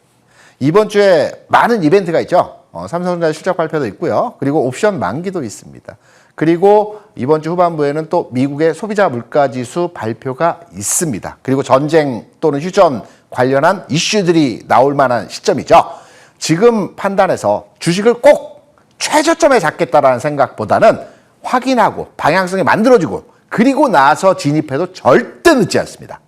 이번 주에 많은 이벤트가 있죠. 삼성전자 실적 발표도 있고요. 그리고 옵션 만기도 있습니다. 그리고 이번 주 후반부에는 또 미국의 소비자 물가지수 발표가 있습니다. 그리고 전쟁 또는 휴전 관련한 이슈들이 나올 만한 시점이죠. 지금 판단해서 주식을 꼭 최저점에 잡겠다라는 생각보다는 확인하고 방향성이 만들어지고 그리고 나서 진입해도 절대 늦지 않습니다.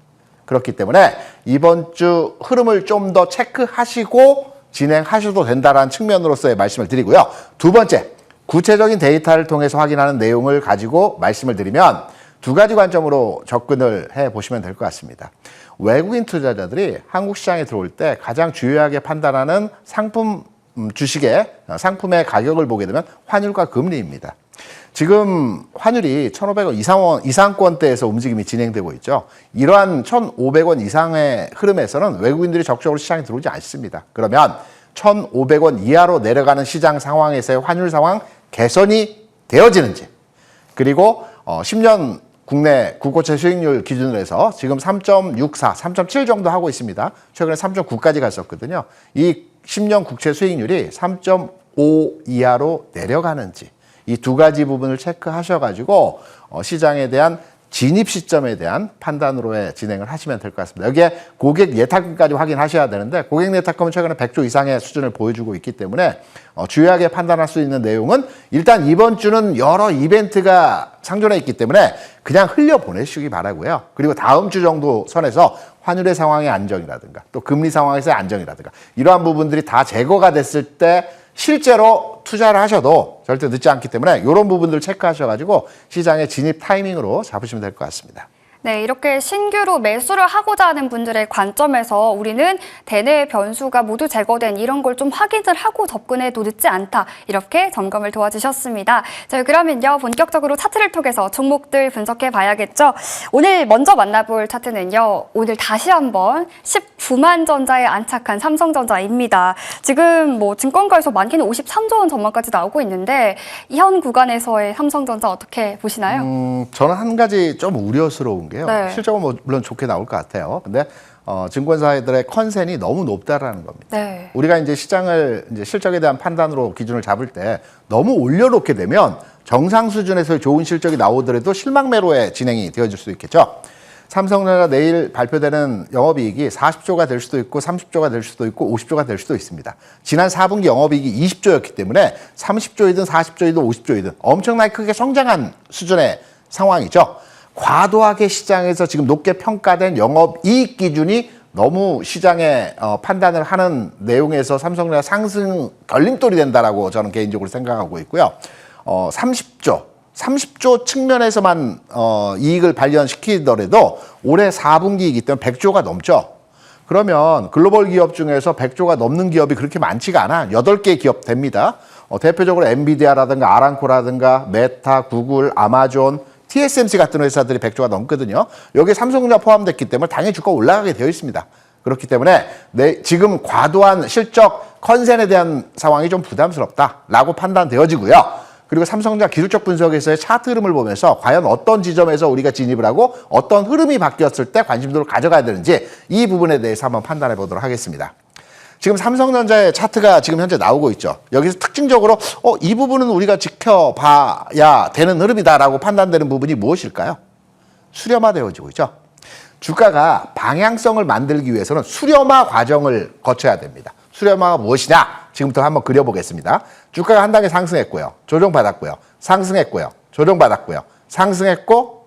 그렇기 때문에 이번 주 흐름을 좀 더 체크하시고 진행하셔도 된다는 측면으로서의 말씀을 드리고요. 두 번째, 구체적인 데이터를 통해서 확인하는 내용을 가지고 말씀을 드리면 두 가지 관점으로 접근을 해보시면 될 것 같습니다. 외국인 투자자들이 한국 시장에 들어올 때 가장 주요하게 판단하는 상품 주식의 상품의 가격을 보게 되면 환율과 금리입니다. 지금 환율이 1,500원 이상권대에서 움직임이 진행되고 있죠. 이러한 1,500원 이상의 흐름에서는 외국인들이 적극적으로 시장에 들어오지 않습니다. 그러면 1,500원 이하로 내려가는 시장 상황에서의 환율 상황 개선이 되어지는지, 그리고 10년 국내 국고채 수익률 기준으로 해서 지금 3.64, 3.7 정도 하고 있습니다. 최근에 3.9까지 갔었거든요. 이 10년 국채 수익률이 3.5 이하로 내려가는지 이 두 가지 부분을 체크하셔가지고 시장에 대한 진입 시점에 대한 판단으로의 진행을 하시면 될 것 같습니다. 여기에 고객 예탁금까지 확인하셔야 되는데 고객 예탁금은 최근에 100조 이상의 수준을 보여주고 있기 때문에 주요하게 판단할 수 있는 내용은 일단 이번 주는 여러 이벤트가 상존해 있기 때문에 그냥 흘려보내시기 바라고요. 그리고 다음 주 정도 선에서 환율의 상황의 안정이라든가 또 금리 상황에서의 안정이라든가 이러한 부분들이 다 제거가 됐을 때 실제로 투자를 하셔도 절대 늦지 않기 때문에 이런 부분들 체크하셔가지고 시장의 진입 타이밍으로 잡으시면 될 것 같습니다. 네, 이렇게 신규로 매수를 하고자 하는 분들의 관점에서 우리는 대내의 변수가 모두 제거된 이런 걸 좀 확인을 하고 접근해도 늦지 않다. 이렇게 점검을 도와주셨습니다. 자, 그러면요. 본격적으로 차트를 통해서 종목들 분석해 봐야겠죠. 오늘 먼저 만나볼 차트는요. 오늘 다시 한번 19만 전자에 안착한 삼성전자입니다. 지금 뭐 증권가에서 많게는 53조 원 전망까지 나오고 있는데 현 구간에서의 삼성전자 어떻게 보시나요? 저는 한 가지 좀 우려스러운 게요. 네. 실적은 물론 좋게 나올 것 같아요. 근데 증권사들의 컨센이 너무 높다라는 겁니다. 네. 우리가 이제 시장을 이제 실적에 대한 판단으로 기준을 잡을 때 너무 올려놓게 되면 정상 수준에서의 좋은 실적이 나오더라도 실망 매로에 진행이 되어질 수 있겠죠. 삼성전자 내일 발표되는 영업이익이 40조가 될 수도 있고 30조가 될 수도 있고 50조가 될 수도 있습니다. 지난 4분기 영업이익이 20조였기 때문에 30조이든 40조이든 50조이든 엄청나게 크게 성장한 수준의 상황이죠. 과도하게 시장에서 지금 높게 평가된 영업이익 기준이 너무 시장에 판단을 하는 내용에서 삼성전자 상승 걸림돌이 된다라고 저는 개인적으로 생각하고 있고요. 30조 측면에서만 이익을 발현시키더라도 올해 4분기이기 때문에 100조가 넘죠. 그러면 글로벌 기업 중에서 100조가 넘는 기업이 그렇게 많지가 않아. 8개 기업 됩니다. 대표적으로 엔비디아라든가 아람코라든가 메타, 구글, 아마존, TSMC 같은 회사들이 100조가 넘거든요. 여기에 삼성전자 포함됐기 때문에 당연히 주가가 올라가게 되어 있습니다. 그렇기 때문에 지금 과도한 실적 컨센에 대한 상황이 좀 부담스럽다라고 판단되어지고요. 그리고 삼성전자 기술적 분석에서의 차트 흐름을 보면서 과연 어떤 지점에서 우리가 진입을 하고 어떤 흐름이 바뀌었을 때 관심도를 가져가야 되는지 이 부분에 대해서 한번 판단해 보도록 하겠습니다. 지금 삼성전자의 차트가 지금 현재 나오고 있죠. 여기서 특징적으로 이 부분은 우리가 지켜봐야 되는 흐름이다라고 판단되는 부분이 무엇일까요? 수렴화되어지고 있죠. 주가가 방향성을 만들기 위해서는 수렴화 과정을 거쳐야 됩니다. 수렴화가 무엇이냐? 지금부터 한번 그려보겠습니다. 주가가 한 단계 상승했고요. 조정받았고요. 상승했고요. 조정받았고요. 상승했고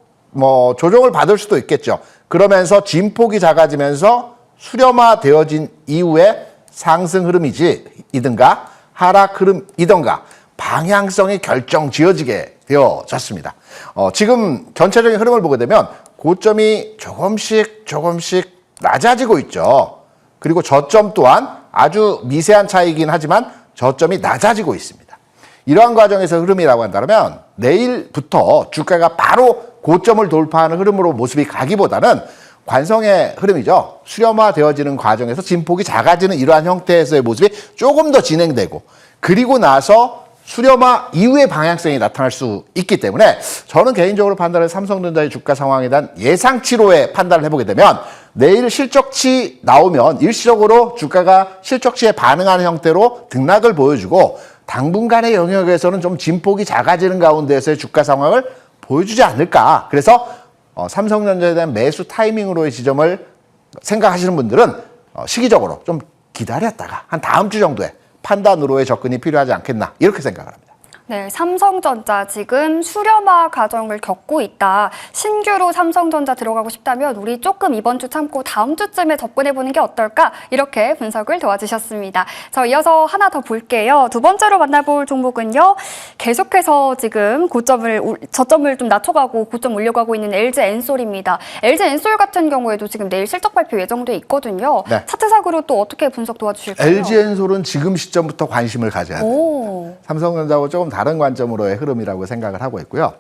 조정을 받을 수도 있겠죠. 그러면서 진폭이 작아지면서 수렴화되어진 이후에 상승 흐름이든가 하락 흐름이든가 방향성이 결정지어지게 되어졌습니다. 지금 전체적인 흐름을 보게 되면 고점이 조금씩 낮아지고 있죠. 그리고 저점 또한 아주 미세한 차이긴 하지만 저점이 낮아지고 있습니다. 이러한 과정에서 흐름이라고 한다면 내일부터 주가가 바로 고점을 돌파하는 흐름으로 모습이 가기보다는 관성의 흐름이죠. 수렴화되어지는 과정에서 진폭이 작아지는 이러한 형태에서의 모습이 조금 더 진행되고 그리고 나서 수렴화 이후의 방향성이 나타날 수 있기 때문에 저는 개인적으로 판단을 삼성전자의 주가 상황에 대한 예상치로의 판단을 해보게 되면 내일 실적치 나오면 일시적으로 주가가 실적치에 반응하는 형태로 등락을 보여주고 당분간의 영역에서는 좀 진폭이 작아지는 가운데서의 주가 상황을 보여주지 않을까. 그래서 삼성전자에 대한 매수 타이밍으로의 지점을 생각하시는 분들은 시기적으로 좀 기다렸다가 한 다음 주 정도에 판단으로의 접근이 필요하지 않겠나 이렇게 생각을 합니다. 네, 삼성전자 지금 수렴화 과정을 겪고 있다. 신규로 삼성전자 들어가고 싶다면 우리 조금 이번 주 참고 다음 주쯤에 접근해보는 게 어떨까? 이렇게 분석을 도와주셨습니다. 저 이어서 하나 더 볼게요. 두 번째로 만나볼 종목은요. 계속해서 지금 저점을 좀 낮춰가고 고점 올려가고 있는 LG 엔솔입니다. LG 엔솔 같은 경우에도 지금 내일 실적 발표 예정돼 있거든요. 네. 차트상으로 또 어떻게 분석 도와주실까요? LG 엔솔은 지금 시점부터 관심을 가져야 돼요. 오. 삼성전자하고 조금 다른 관점으로의 흐름이라고 생각을 하고 있고요.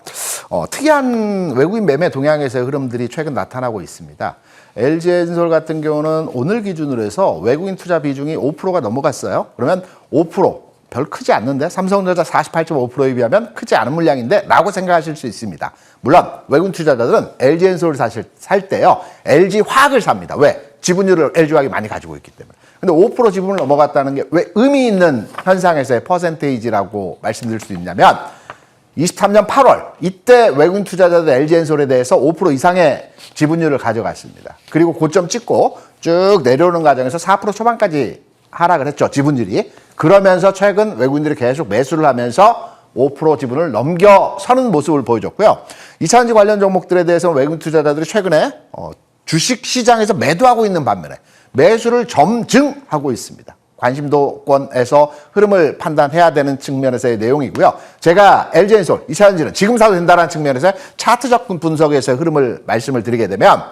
특이한 외국인 매매 동향에서의 흐름들이 최근 나타나고 있습니다. LG엔솔 같은 경우는 오늘 기준으로 해서 외국인 투자 비중이 5%가 넘어갔어요. 그러면 5%, 별 크지 않는데 삼성전자 48.5%에 비하면 크지 않은 물량인데 라고 생각하실 수 있습니다. 물론 외국인 투자자들은 LG엔솔을 살 때요. LG화학을 삽니다. 왜? 지분율을 LG화학이 많이 가지고 있기 때문에. 근데 5% 지분을 넘어갔다는 게 왜 의미 있는 현상에서의 퍼센테이지라고 말씀드릴 수 있냐면 23년 8월 이때 외국인 투자자들 LG엔솔에 대해서 5% 이상의 지분율을 가져갔습니다. 그리고 고점 찍고 쭉 내려오는 과정에서 4% 초반까지 하락을 했죠. 지분율이. 그러면서 최근 외국인들이 계속 매수를 하면서 5% 지분을 넘겨서는 모습을 보여줬고요. 이차전지 관련 종목들에 대해서는 외국인 투자자들이 최근에 주식 시장에서 매도하고 있는 반면에 매수를 점증하고 있습니다. 관심도권에서 흐름을 판단해야 되는 측면에서의 내용이고요. 제가 LG엔솔, 이차전지는 지금 사도 된다는 측면에서 차트적 분석에서의 흐름을 말씀을 드리게 되면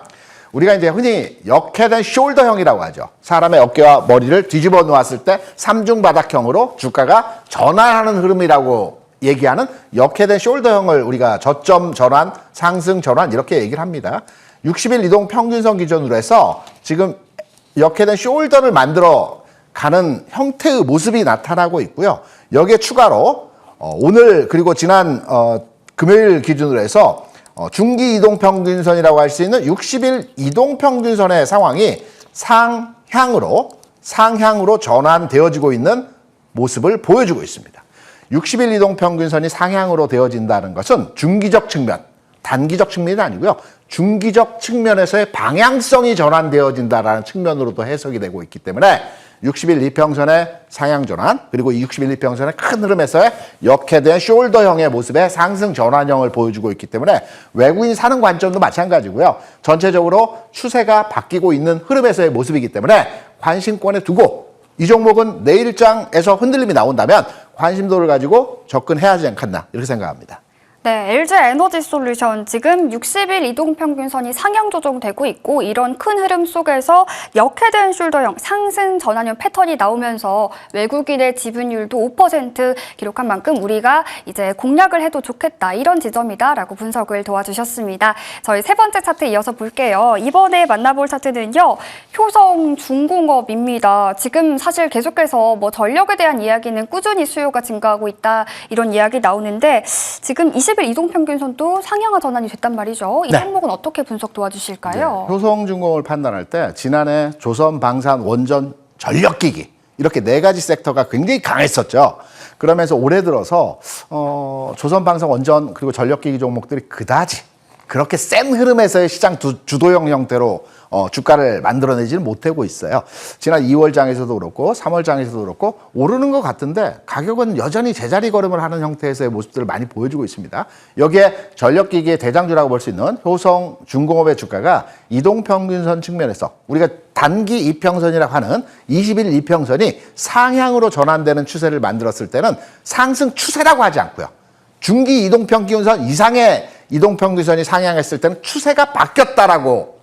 우리가 이제 흔히 역회된 숄더형이라고 하죠. 사람의 어깨와 머리를 뒤집어 놓았을 때 삼중바닥형으로 주가가 전환하는 흐름이라고 얘기하는 역회된 숄더형을 우리가 저점 전환, 상승 전환 이렇게 얘기를 합니다. 60일 이동 평균선 기준으로 해서 지금 역회된 숄더를 만들어 가는 형태의 모습이 나타나고 있고요. 여기에 추가로 오늘 그리고 지난 금요일 기준으로 해서 중기 이동평균선이라고 할 수 있는 60일 이동평균선의 상황이 상향으로 전환되어지고 있는 모습을 보여주고 있습니다. 60일 이동평균선이 상향으로 되어진다는 것은 중기적 측면, 단기적 측면이 아니고요. 중기적 측면에서의 방향성이 전환되어진다는 측면으로도 해석이 되고 있기 때문에 60일 이평선의 상향 전환 그리고 60일 이평선의 큰 흐름에서의 역회된 숄더형의 모습의 상승 전환형을 보여주고 있기 때문에 외국인이 사는 관점도 마찬가지고요. 전체적으로 추세가 바뀌고 있는 흐름에서의 모습이기 때문에 관심권에 두고 이 종목은 내일장에서 흔들림이 나온다면 관심도를 가지고 접근해야 하지 않겠나 이렇게 생각합니다. 네, LG 에너지 솔루션 지금 60일 이동평균선이 상향 조정되고 있고 이런 큰 흐름 속에서 역회된 숄더형 상승 전환형 패턴이 나오면서 외국인의 지분율도 5% 기록한 만큼 우리가 이제 공략을 해도 좋겠다 이런 지점이다라고 분석을 도와주셨습니다. 저희 세 번째 차트 이어서 볼게요. 이번에 만나볼 차트는요. 효성중공업입니다. 지금 사실 계속해서 뭐 전력에 대한 이야기는 꾸준히 수요가 증가하고 있다 이런 이야기 나오는데 지금 20일 이동평균선도 상향화 전환이 됐단 말이죠. 이 종목은 어떻게 분석 도와주실까요? 네. 효성중공업을 판단할 때 지난해 조선, 방산, 원전, 전력기기 이렇게 네 가지 섹터가 굉장히 강했었죠. 그러면서 올해 들어서 조선, 방산, 원전 그리고 전력기기 종목들이 그다지 그렇게 센 흐름에서의 시장 주도형 형태로 주가를 만들어내지는 못하고 있어요. 지난 2월장에서도 그렇고 3월장에서도 그렇고 오르는 것 같은데 가격은 여전히 제자리 걸음을 하는 형태에서의 모습들을 많이 보여주고 있습니다. 여기에 전력기기의 대장주라고 볼 수 있는 효성중공업의 주가가 이동평균선 측면에서 우리가 단기 이평선이라고 하는 20일 이평선이 상향으로 전환되는 추세를 만들었을 때는 상승 추세라고 하지 않고요. 중기 이동평균선 이상의 이동평균선이 상향했을 때는 추세가 바뀌었다라고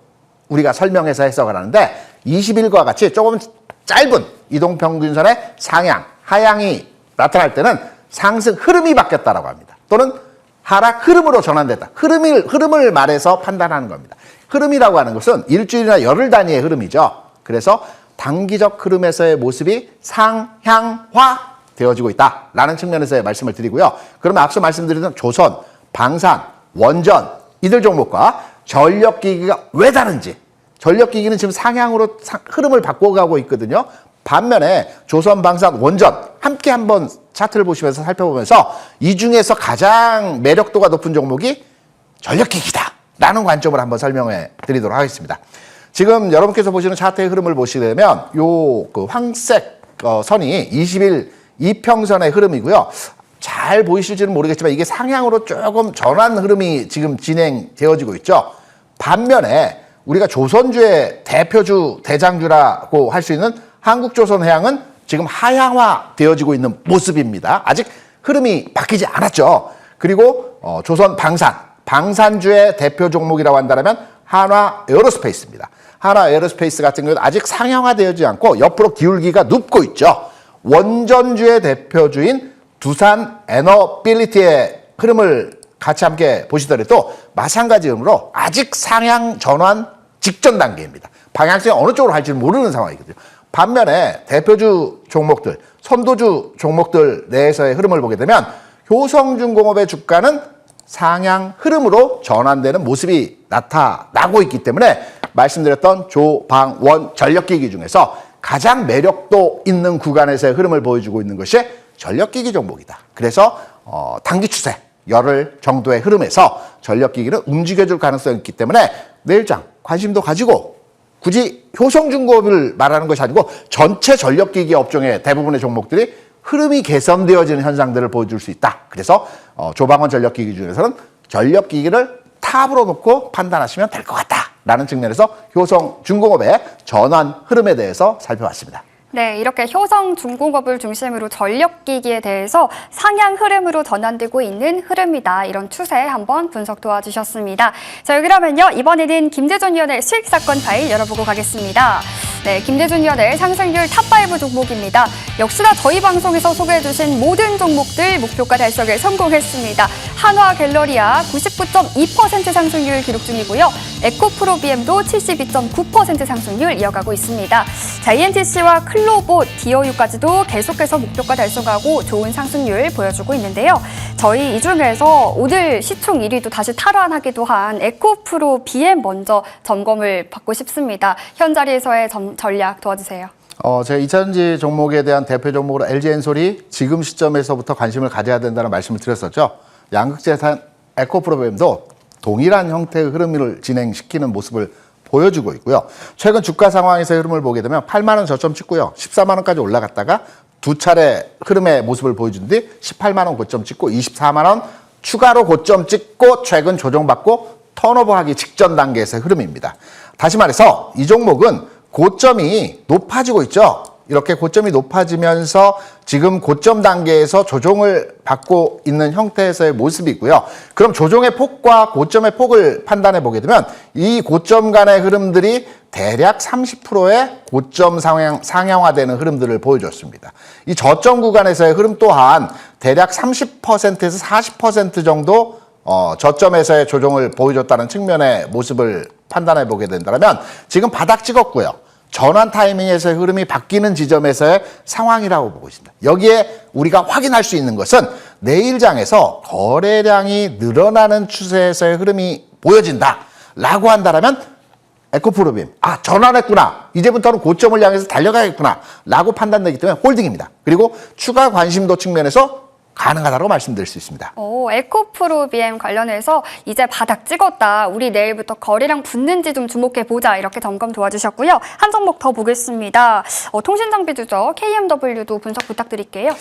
우리가 설명해서 해석을 하는데 20일과 같이 조금 짧은 이동평균선의 상향, 하향이 나타날 때는 상승 흐름이 바뀌었다라고 합니다. 또는 하락 흐름으로 전환됐다. 흐름을 말해서 판단하는 겁니다. 흐름이라고 하는 것은 일주일이나 열흘 단위의 흐름이죠. 그래서 단기적 흐름에서의 모습이 상향화 되어지고 있다라는 측면에서의 말씀을 드리고요. 그러면 앞서 말씀드린 조선, 방산, 원전 이들 종목과 전력기기가 왜 다른지 전력기기는 지금 상향으로 흐름을 바꿔가고 있거든요. 반면에 조선방산, 원전 함께 한번 차트를 보시면서 살펴보면서 이 중에서 가장 매력도가 높은 종목이 전력기기다라는 관점을 한번 설명해 드리도록 하겠습니다. 지금 여러분께서 보시는 차트의 흐름을 보시게 되면 그 황색 선이 20일 이평선의 흐름이고요. 잘 보이실지는 모르겠지만 이게 상향으로 조금 전환 흐름이 지금 진행되어지고 있죠. 반면에 우리가 조선주의 대표주, 대장주라고 할 수 있는 한국조선해양은 지금 하향화 되어지고 있는 모습입니다. 아직 흐름이 바뀌지 않았죠. 그리고 방산주의 대표 종목이라고 한다면 한화 에어로스페이스입니다. 한화 에어로스페이스 같은 경우는 아직 상향화되지 않고 옆으로 기울기가 눕고 있죠. 원전주의 대표주인 두산 에너빌리티의 흐름을 같이 함께 보시더라도 마찬가지 흐름으로 아직 상향 전환 직전 단계입니다. 방향성이 어느 쪽으로 할지는 모르는 상황이거든요. 반면에 대표주 종목들, 선도주 종목들 내에서의 흐름을 보게 되면 효성중공업의 주가는 상향 흐름으로 전환되는 모습이 나타나고 있기 때문에 말씀드렸던 조방원 전력기기 중에서 가장 매력도 있는 구간에서의 흐름을 보여주고 있는 것이 전력기기 종목이다. 그래서 단기 추세, 열흘 정도의 흐름에서 전력기기는 움직여줄 가능성이 있기 때문에 내일장 관심도 가지고 굳이 효성중공업을 말하는 것이 아니고 전체 전력기기 업종의 대부분의 종목들이 흐름이 개선되어지는 현상들을 보여줄 수 있다. 그래서 조방원 전력기기 중에서는 전력기기를 탑으로 놓고 판단하시면 될 것 같다라는 측면에서 효성중공업의 전환 흐름에 대해서 살펴봤습니다. 네, 이렇게 효성중공업을 중심으로 전력기기에 대해서 상향 흐름으로 전환되고 있는 흐름이다. 이런 추세 한번 분석 도와주셨습니다. 자, 그러면요. 이번에는 김대준 위원의 수익사건 파일 열어보고 가겠습니다. 네, 김대준 위원의 상승률 탑5 종목입니다. 역시나 저희 방송에서 소개해주신 모든 종목들 목표가 달성에 성공했습니다. 한화갤러리아 99.2% 상승률 기록 중이고요. 에코프로비엠도 72.9% 상승률 이어가고 있습니다. 자, ENTC와 클로봇, 디어유까지도 계속해서 목표가 달성하고 좋은 상승률 보여주고 있는데요. 저희 이 중에서 오늘 시총 1위도 다시 탈환하기도 한 에코프로비엠 먼저 점검을 받고 싶습니다. 현 자리에서의 전략 도와주세요. 제가 2차전지 종목에 대한 대표 종목으로 LG엔솔이 지금 시점에서부터 관심을 가져야 된다는 말씀을 드렸었죠. 양극재산 에코프로비엠도 동일한 형태의 흐름을 진행시키는 모습을 보여주고 있고요. 최근 주가 상황에서의 흐름을 보게 되면 8만 원 저점 찍고요. 14만 원까지 올라갔다가 두 차례 흐름의 모습을 보여준 뒤 18만 원 고점 찍고 24만 원 추가로 고점 찍고 최근 조정받고 턴오버하기 직전 단계에서의 흐름입니다. 다시 말해서 이 종목은 고점이 높아지고 있죠. 이렇게 고점이 높아지면서 지금 고점 단계에서 조정을 받고 있는 형태에서의 모습이고요. 그럼 조정의 폭과 고점의 폭을 판단해 보게 되면 이 고점 간의 흐름들이 대략 30%의 고점 상향화되는 흐름들을 보여줬습니다. 이 저점 구간에서의 흐름 또한 대략 30%에서 40% 정도 저점에서의 조정을 보여줬다는 측면의 모습을 판단해 보게 된다면 지금 바닥 찍었고요. 전환 타이밍에서의 흐름이 바뀌는 지점에서의 상황이라고 보고 있습니다. 여기에 우리가 확인할 수 있는 것은 내일장에서 거래량이 늘어나는 추세에서의 흐름이 보여진다라고 한다면 에코프로비엠, 전환했구나. 이제부터는 고점을 향해서 달려가겠구나. 라고 판단되기 때문에 홀딩입니다. 그리고 추가 관심도 측면에서 가능하다고 말씀드릴 수 있습니다. 에코프로비엠 관련해서 이제 바닥 찍었다. 우리 내일부터 거래량 붙는지 좀 주목해보자. 이렇게 점검 도와주셨고요. 한 종목 더 보겠습니다. 통신장비주죠. KMW도 분석 부탁드릴게요.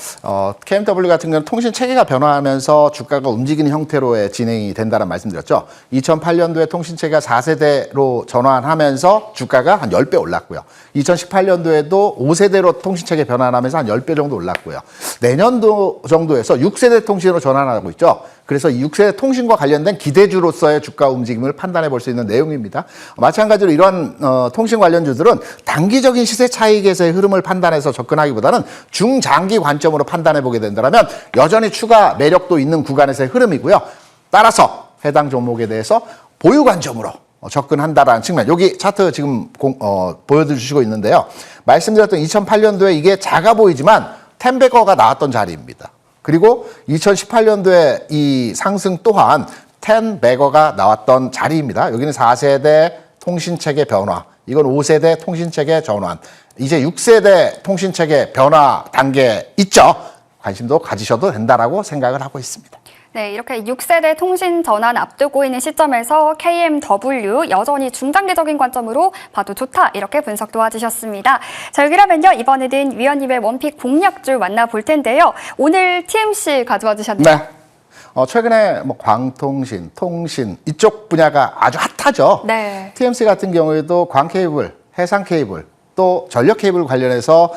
KMW 같은 경우는 통신 체계가 변화하면서 주가가 움직이는 형태로의 진행이 된다는 말씀드렸죠. 2008년도에 통신 체계가 4세대로 전환하면서 주가가 한 10배 올랐고요. 2018년도에도 5세대로 통신 체계 변환하면서 한 10배 정도 올랐고요. 내년도 정도에서 6세대 통신으로 전환하고 있죠. 그래서 6세대 통신과 관련된 기대주로서의 주가 움직임을 판단해 볼 수 있는 내용입니다. 마찬가지로 이러한 통신 관련주들은 단기적인 시세 차익에서의 흐름을 판단해서 접근하기보다는 중장기 관점으로 판단해 보게 된다면 여전히 추가 매력도 있는 구간에서의 흐름이고요. 따라서 해당 종목에 대해서 보유 관점으로 접근한다라는 측면. 여기 차트 지금 보여주시고 있는데요. 말씀드렸던 2008년도에 이게 작아 보이지만 텐베거가 나왔던 자리입니다. 그리고 2018년도에 이 상승 또한 텐베거가 나왔던 자리입니다. 여기는 4세대 통신체계 변화, 이건 5세대 통신체계 전환. 이제 6세대 통신체계 변화 단계 있죠. 관심도 가지셔도 된다라고 생각을 하고 있습니다. 네, 이렇게 6세대 통신 전환 앞두고 있는 시점에서 KMW 여전히 중장기적인 관점으로 봐도 좋다, 이렇게 분석 도와주셨습니다. 자, 그러면요, 이번에는 위원님의 원픽 공략줄 만나볼 텐데요. 오늘 TMC 가져와 주셨네요. 네. 최근에 뭐 광통신, 통신 이쪽 분야가 아주 핫하죠. 네. TMC 같은 경우에도 광케이블, 해상 케이블, 또 전력 케이블 관련해서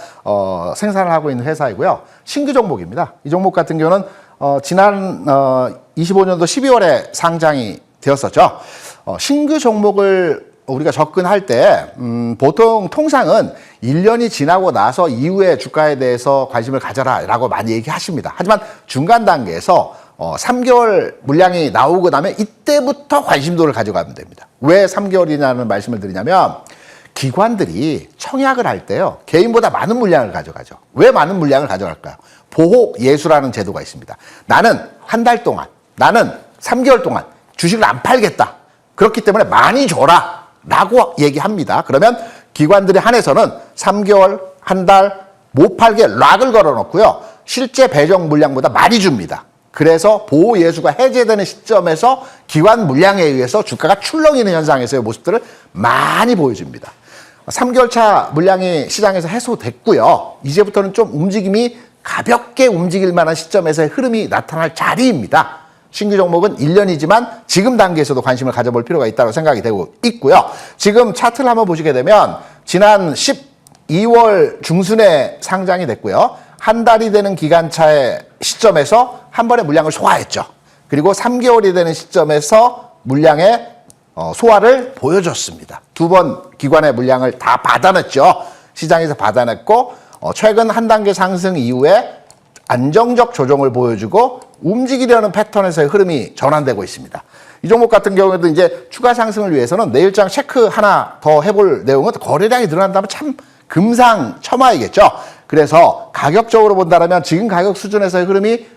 생산을 하고 있는 회사이고요. 신규 종목입니다. 이 종목 같은 경우는 지난 25년도 12월에 상장이 되었었죠. 신규 종목을 우리가 접근할 때 보통 통상은 1년이 지나고 나서 이후에 주가에 대해서 관심을 가져라라고 많이 얘기하십니다. 하지만 중간 단계에서 3개월 물량이 나오고 나면 이때부터 관심도를 가져가면 됩니다. 왜 3개월이냐는 말씀을 드리냐면 기관들이 청약을 할 때요, 개인보다 많은 물량을 가져가죠. 왜 많은 물량을 가져갈까요? 보호 예수라는 제도가 있습니다. 나는 한 달 동안, 나는 3개월 동안 주식을 안 팔겠다. 그렇기 때문에 많이 줘라 라고 얘기합니다. 그러면 기관들에 한해서는 3개월, 한 달 못 팔게 락을 걸어놓고요, 실제 배정 물량보다 많이 줍니다. 그래서 보호 예수가 해제되는 시점에서 기관 물량에 의해서 주가가 출렁이는 현상에서의 모습들을 많이 보여줍니다. 3개월 차 물량이 시장에서 해소됐고요. 이제부터는 좀 움직임이 가볍게 움직일 만한 시점에서의 흐름이 나타날 자리입니다. 신규 종목은 1년이지만 지금 단계에서도 관심을 가져볼 필요가 있다고 생각이 되고 있고요. 지금 차트를 한번 보시게 되면 지난 12월 중순에 상장이 됐고요. 한 달이 되는 기간차의 시점에서 한 번에 물량을 소화했죠. 그리고 3개월이 되는 시점에서 물량의 소화를 보여줬습니다. 두 번 기관의 물량을 다 받아냈죠. 시장에서 받아냈고 최근 한 단계 상승 이후에 안정적 조정을 보여주고 움직이려는 패턴에서의 흐름이 전환되고 있습니다. 이 종목 같은 경우에도 이제 추가 상승을 위해서는 내일장 체크 하나 더 해볼 내용은 거래량이 늘어난다면 참 금상첨화이겠죠. 그래서 가격적으로 본다면 지금 가격 수준에서의 흐름이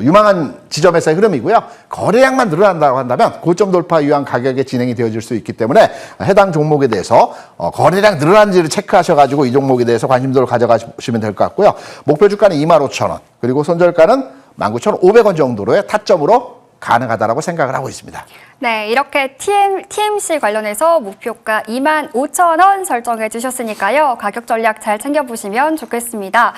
유망한 지점에서의 흐름이고요. 거래량만 늘어난다고 한다면 고점 돌파 이후한 가격에 진행이 되어질 수 있기 때문에 해당 종목에 대해서 거래량 늘어난지를 체크하셔가지고 이 종목에 대해서 관심도를 가져가시면 될 것 같고요. 목표 주가는 25,000원, 그리고 손절가는 19,500원 정도로의 타점으로 가능하다라고 생각을 하고 있습니다. 네, 이렇게 TMC 관련해서 목표가 25,000원 설정해 주셨으니까요. 가격 전략 잘 챙겨보시면 좋겠습니다.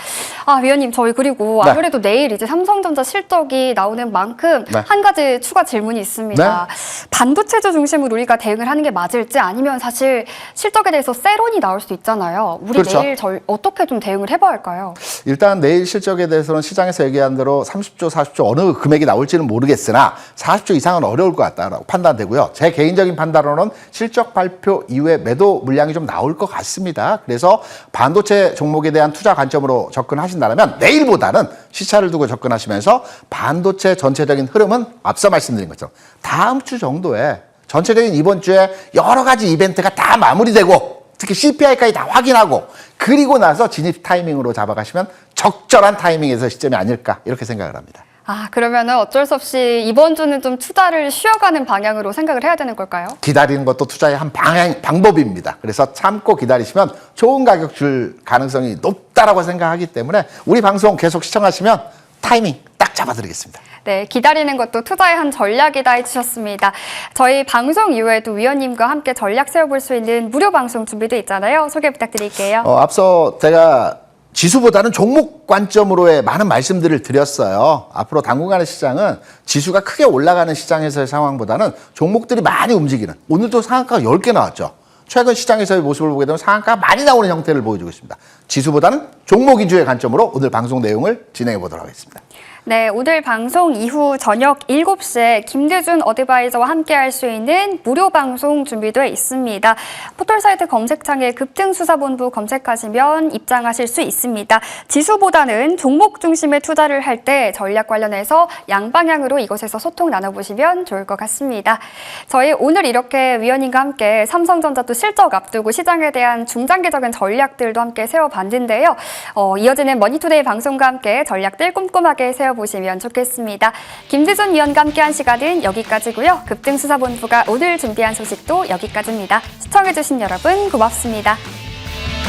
아, 위원님, 저희 그리고 네. 아무래도 내일 이제 삼성전자 실적이 나오는 만큼 네. 한 가지 추가 질문이 있습니다. 반도체주 중심으로 우리가 대응을 하는 게 맞을지, 아니면 사실 실적에 대해서 세론이 나올 수도 있잖아요. 우리 그렇죠. 내일 어떻게 좀 대응을 해봐야 할까요? 일단 내일 실적에 대해서는 시장에서 얘기한 대로 30조, 40조 어느 금액이 나올지는 모르겠으나 40조 이상은 어려울 것 같다라고 판단되고요. 제 개인적인 판단으로는 실적 발표 이후에 매도 물량이 좀 나올 것 같습니다. 그래서 반도체 종목에 대한 투자 관점으로 접근하신다면 내일보다는 시차를 두고 접근하시면서 반도체 전체적인 흐름은 앞서 말씀드린 것처럼 다음 주 정도에 전체적인 이번 주에 여러 가지 이벤트가 다 마무리되고 특히 CPI까지 다 확인하고 그리고 나서 진입 타이밍으로 잡아가시면 적절한 타이밍에서 시점이 아닐까 이렇게 생각을 합니다. 아, 그러면은 어쩔 수 없이 이번 주는 좀 투자를 쉬어가는 방향으로 생각을 해야 되는 걸까요? 기다리는 것도 투자의 한 방법입니다. 그래서 참고 기다리시면 좋은 가격 줄 가능성이 높다라고 생각하기 때문에 우리 방송 계속 시청하시면 타이밍 딱 잡아드리겠습니다. 네, 기다리는 것도 투자의 한 전략이다 해주셨습니다. 저희 방송 이후에도 위원님과 함께 전략 세워볼 수 있는 무료 방송 준비도 있잖아요. 소개 부탁드릴게요. 앞서 제가 지수보다는 종목 관점으로의 많은 말씀들을 드렸어요. 앞으로 당분간의 시장은 지수가 크게 올라가는 시장에서의 상황보다는 종목들이 많이 움직이는, 오늘도 상한가가 10개 나왔죠. 최근 시장에서의 모습을 보게 되면 상한가가 많이 나오는 형태를 보여주고 있습니다. 지수보다는 종목 위주의 관점으로 오늘 방송 내용을 진행해 보도록 하겠습니다. 네, 오늘 방송 이후 저녁 7시에 김대준 어드바이저와 함께 할 수 있는 무료 방송 준비되어 있습니다. 포털사이트 검색창에 급등수사본부 검색하시면 입장하실 수 있습니다. 지수보다는 종목 중심의 투자를 할 때 전략 관련해서 양방향으로 이곳에서 소통 나눠보시면 좋을 것 같습니다. 저희 오늘 이렇게 위원님과 함께 삼성전자 또 실적 앞두고 시장에 대한 중장기적인 전략들도 함께 세워봤는데요. 이어지는 머니투데이 방송과 함께 전략들 꼼꼼하게 세워 참고하여 보시면 좋겠습니다. 김지순 위원과 함께한 시간은 여기까지고요. 급등수사본부가 오늘 준비한 소식도 여기까지입니다. 시청해주신 여러분 고맙습니다.